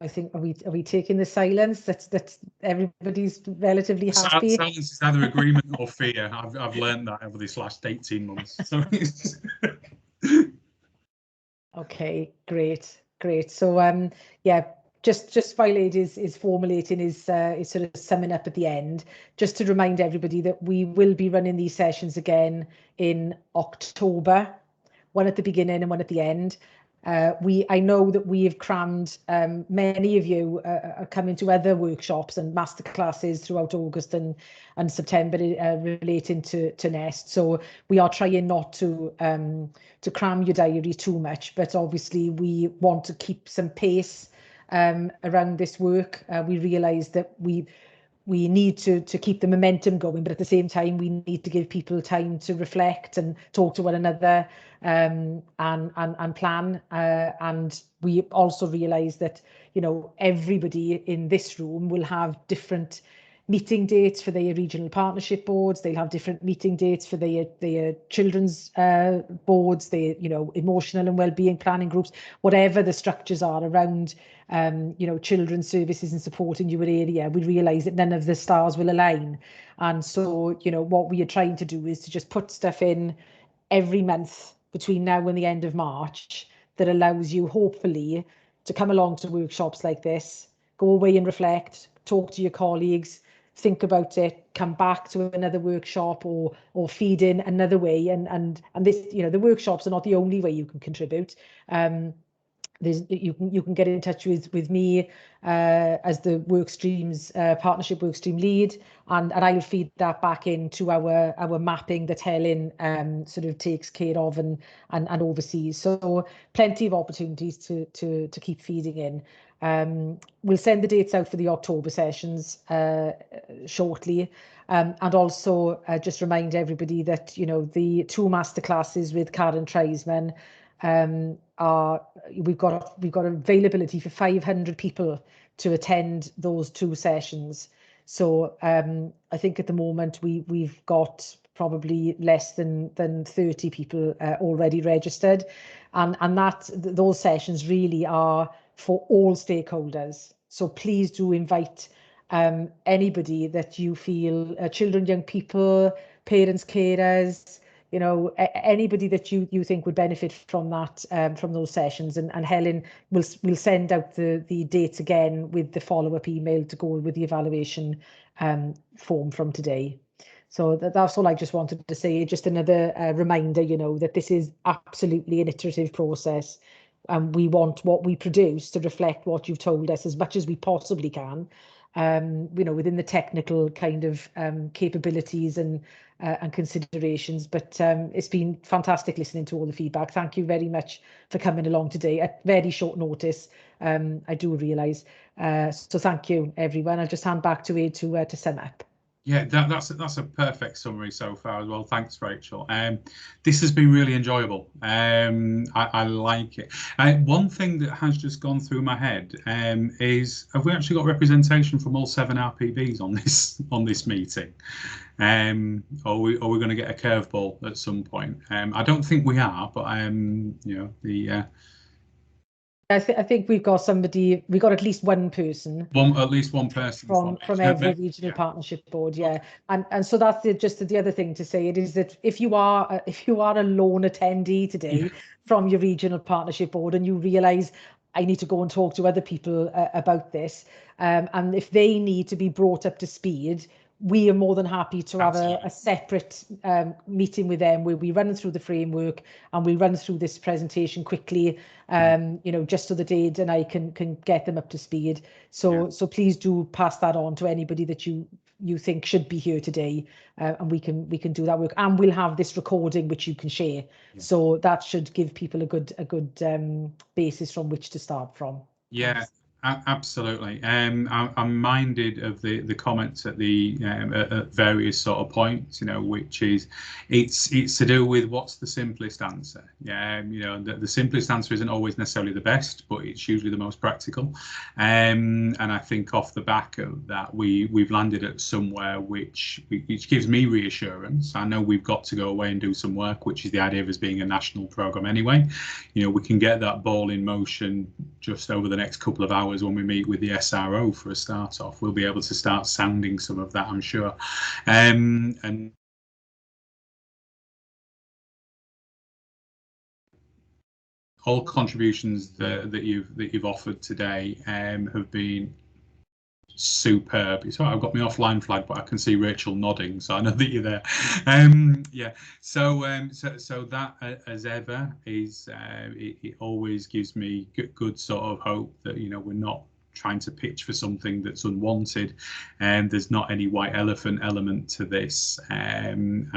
I think are we taking the silence? That's everybody's relatively happy. Silence is either agreement or fear. I've learned that over this last 18 months. So okay, great. So yeah, just while Ed is formulating his sort of summing up at the end, just to remind everybody that we will be running these sessions again in October, one at the beginning and one at the end. I know that we have crammed, many of you are coming to other workshops and masterclasses throughout August and September relating to Nest. So we are trying not to cram your diary too much, but obviously we want to keep some pace around this work. We realise that we need to keep the momentum going, but at the same time we need to give people time to reflect and talk to one another and plan. And we also realise that, you know, everybody in this room will have different meeting dates for their regional partnership boards. They'll have different meeting dates for their children's boards, their, you know, emotional and wellbeing planning groups, whatever the structures are around you know, children's services and support in your area. We realise that none of the stars will align, and so, you know, what we are trying to do is to just put stuff in every month between now and the end of March that allows you hopefully to come along to workshops like this, go away and reflect, talk to your colleagues, think about it, come back to another workshop or feed in another way. And this, you know, the workshops are not the only way you can contribute. You can get in touch with me as the work streams partnership work stream lead, and I'll feed that back into our mapping that Helen sort of takes care of and oversees. So plenty of opportunities to keep feeding in. We'll send the dates out for the October sessions shortly. And also just remind everybody that, you know, the 2 masterclasses with Karen Treisman we've got availability for 500 people to attend those 2 sessions. So I think at the moment we've got probably less than 30 people already registered, and those sessions really are for all stakeholders. So please do invite anybody that you feel, children, young people, parents, carers, you know, anybody that you think would benefit from that, from those sessions. And Helen will send out the dates again with the follow-up email to go with the evaluation form from today. So that's all I just wanted to say. Just another reminder, you know, that this is absolutely an iterative process. And we want what we produce to reflect what you've told us as much as we possibly can, you know, within the technical kind of capabilities and considerations. But it's been fantastic listening to all the feedback. Thank you very much for coming along today at very short notice. I do realise. So thank you, everyone. I'll just hand back to Ed to sum up. Yeah, that's a perfect summary so far as well. Thanks, Rachel. This has been really enjoyable. I like it. One thing that has just gone through my head is, have we actually got representation from all 7 RPBs on this meeting? Or are we going to get a curveball at some point? I don't think we are, but you know, the I think we've got somebody. We got at least one person. At least one person from every regional partnership board, yeah. And so that's just the other thing to say. It is that if you are a lone attendee today from your regional partnership board and you realise I need to go and talk to other people about this, and if they need to be brought up to speed, we are more than happy to have a separate meeting with them where we run through the framework and we run through this presentation quickly, you know, just so that Ed and I can get them up to speed. So please do pass that on to anybody that you think should be here today, and we can do that work. And we'll have this recording which you can share. So that should give people a good basis from which to start from. Yeah. Absolutely. I'm minded of the comments at the at various sort of points, you know, which is it's to do with what's the simplest answer. Yeah, you know, the simplest answer isn't always necessarily the best, but it's usually the most practical. And I think off the back of that, we've landed at somewhere which gives me reassurance. I know we've got to go away and do some work, which is the idea of us being a national programme anyway. You know, we can get that ball in motion just over the next couple of hours when we meet with the SRO for a start off. We'll be able to start sounding some of that, I'm sure. And all contributions that you've offered today have been superb. It's right, I've got my offline flag, but I can see Rachel nodding, so I know that you're there. Yeah. So that, as ever, is it always gives me good sort of hope that, you know, we're not trying to pitch for something that's unwanted, and there's not any white elephant element to this, and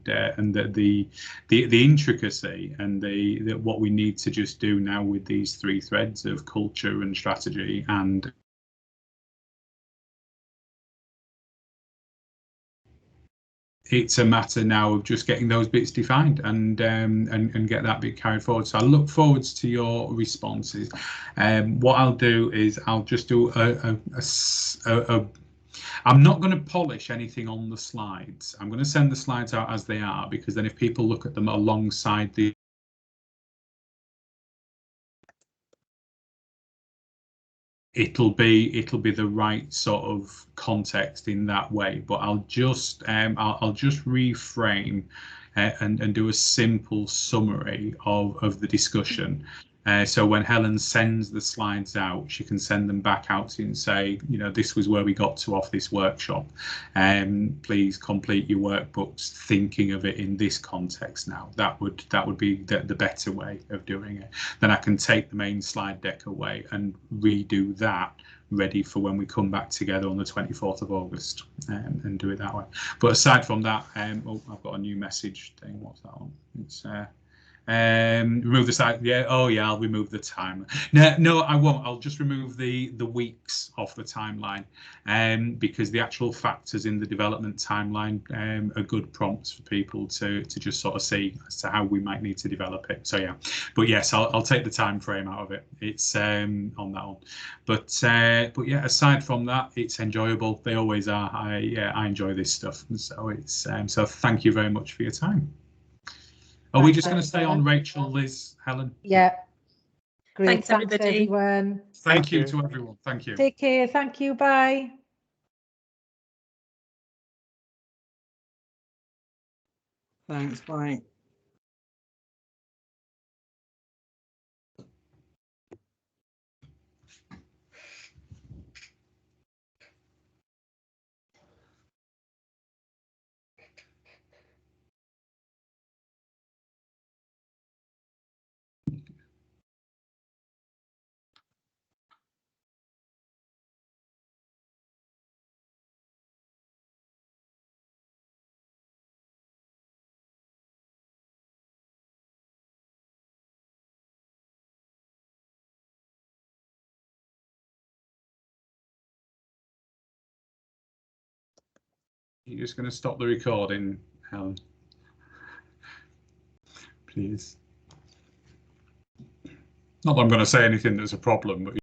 the intricacy and the what we need to just do now with these 3 threads of culture and strategy, and it's a matter now of just getting those bits defined and get that bit carried forward. So I look forward to your responses. What I'll do is I'll just do I'm not going to polish anything on the slides. I'm going to send the slides out as they are, because then if people look at them alongside the it'll be the right sort of context in that way. But I'll just reframe and do a simple summary of the discussion. So when Helen sends the slides out, she can send them back out to you and say, you know, this was where we got to off this workshop. Please complete your workbooks thinking of it in this context now. That would be the better way of doing it. Then I can take the main slide deck away and redo that, ready for when we come back together on the 24th of August, and do it that way. But aside from that, oh, I've got a new message thing. What's that on? It's remove the site. Yeah. Oh yeah, I'll remove the time. No, I won't. I'll just remove the weeks off the timeline, because the actual factors in the development timeline are good prompts for people to just sort of see as to how we might need to develop it. So yeah, but yes, I'll take the time frame out of it. It's on that one. But yeah, aside from that, it's enjoyable. They always are. I enjoy this stuff. So it's so thank you very much for your time. Are we just going to stay on Rachel, Liz, Helen? Yeah. Great. Thanks everybody. Everyone. Thank you to everyone. Thank you. Take care. Thank you. Bye. Thanks. Bye. You're just going to stop the recording, Helen, please. Not that I'm going to say anything that's a problem, but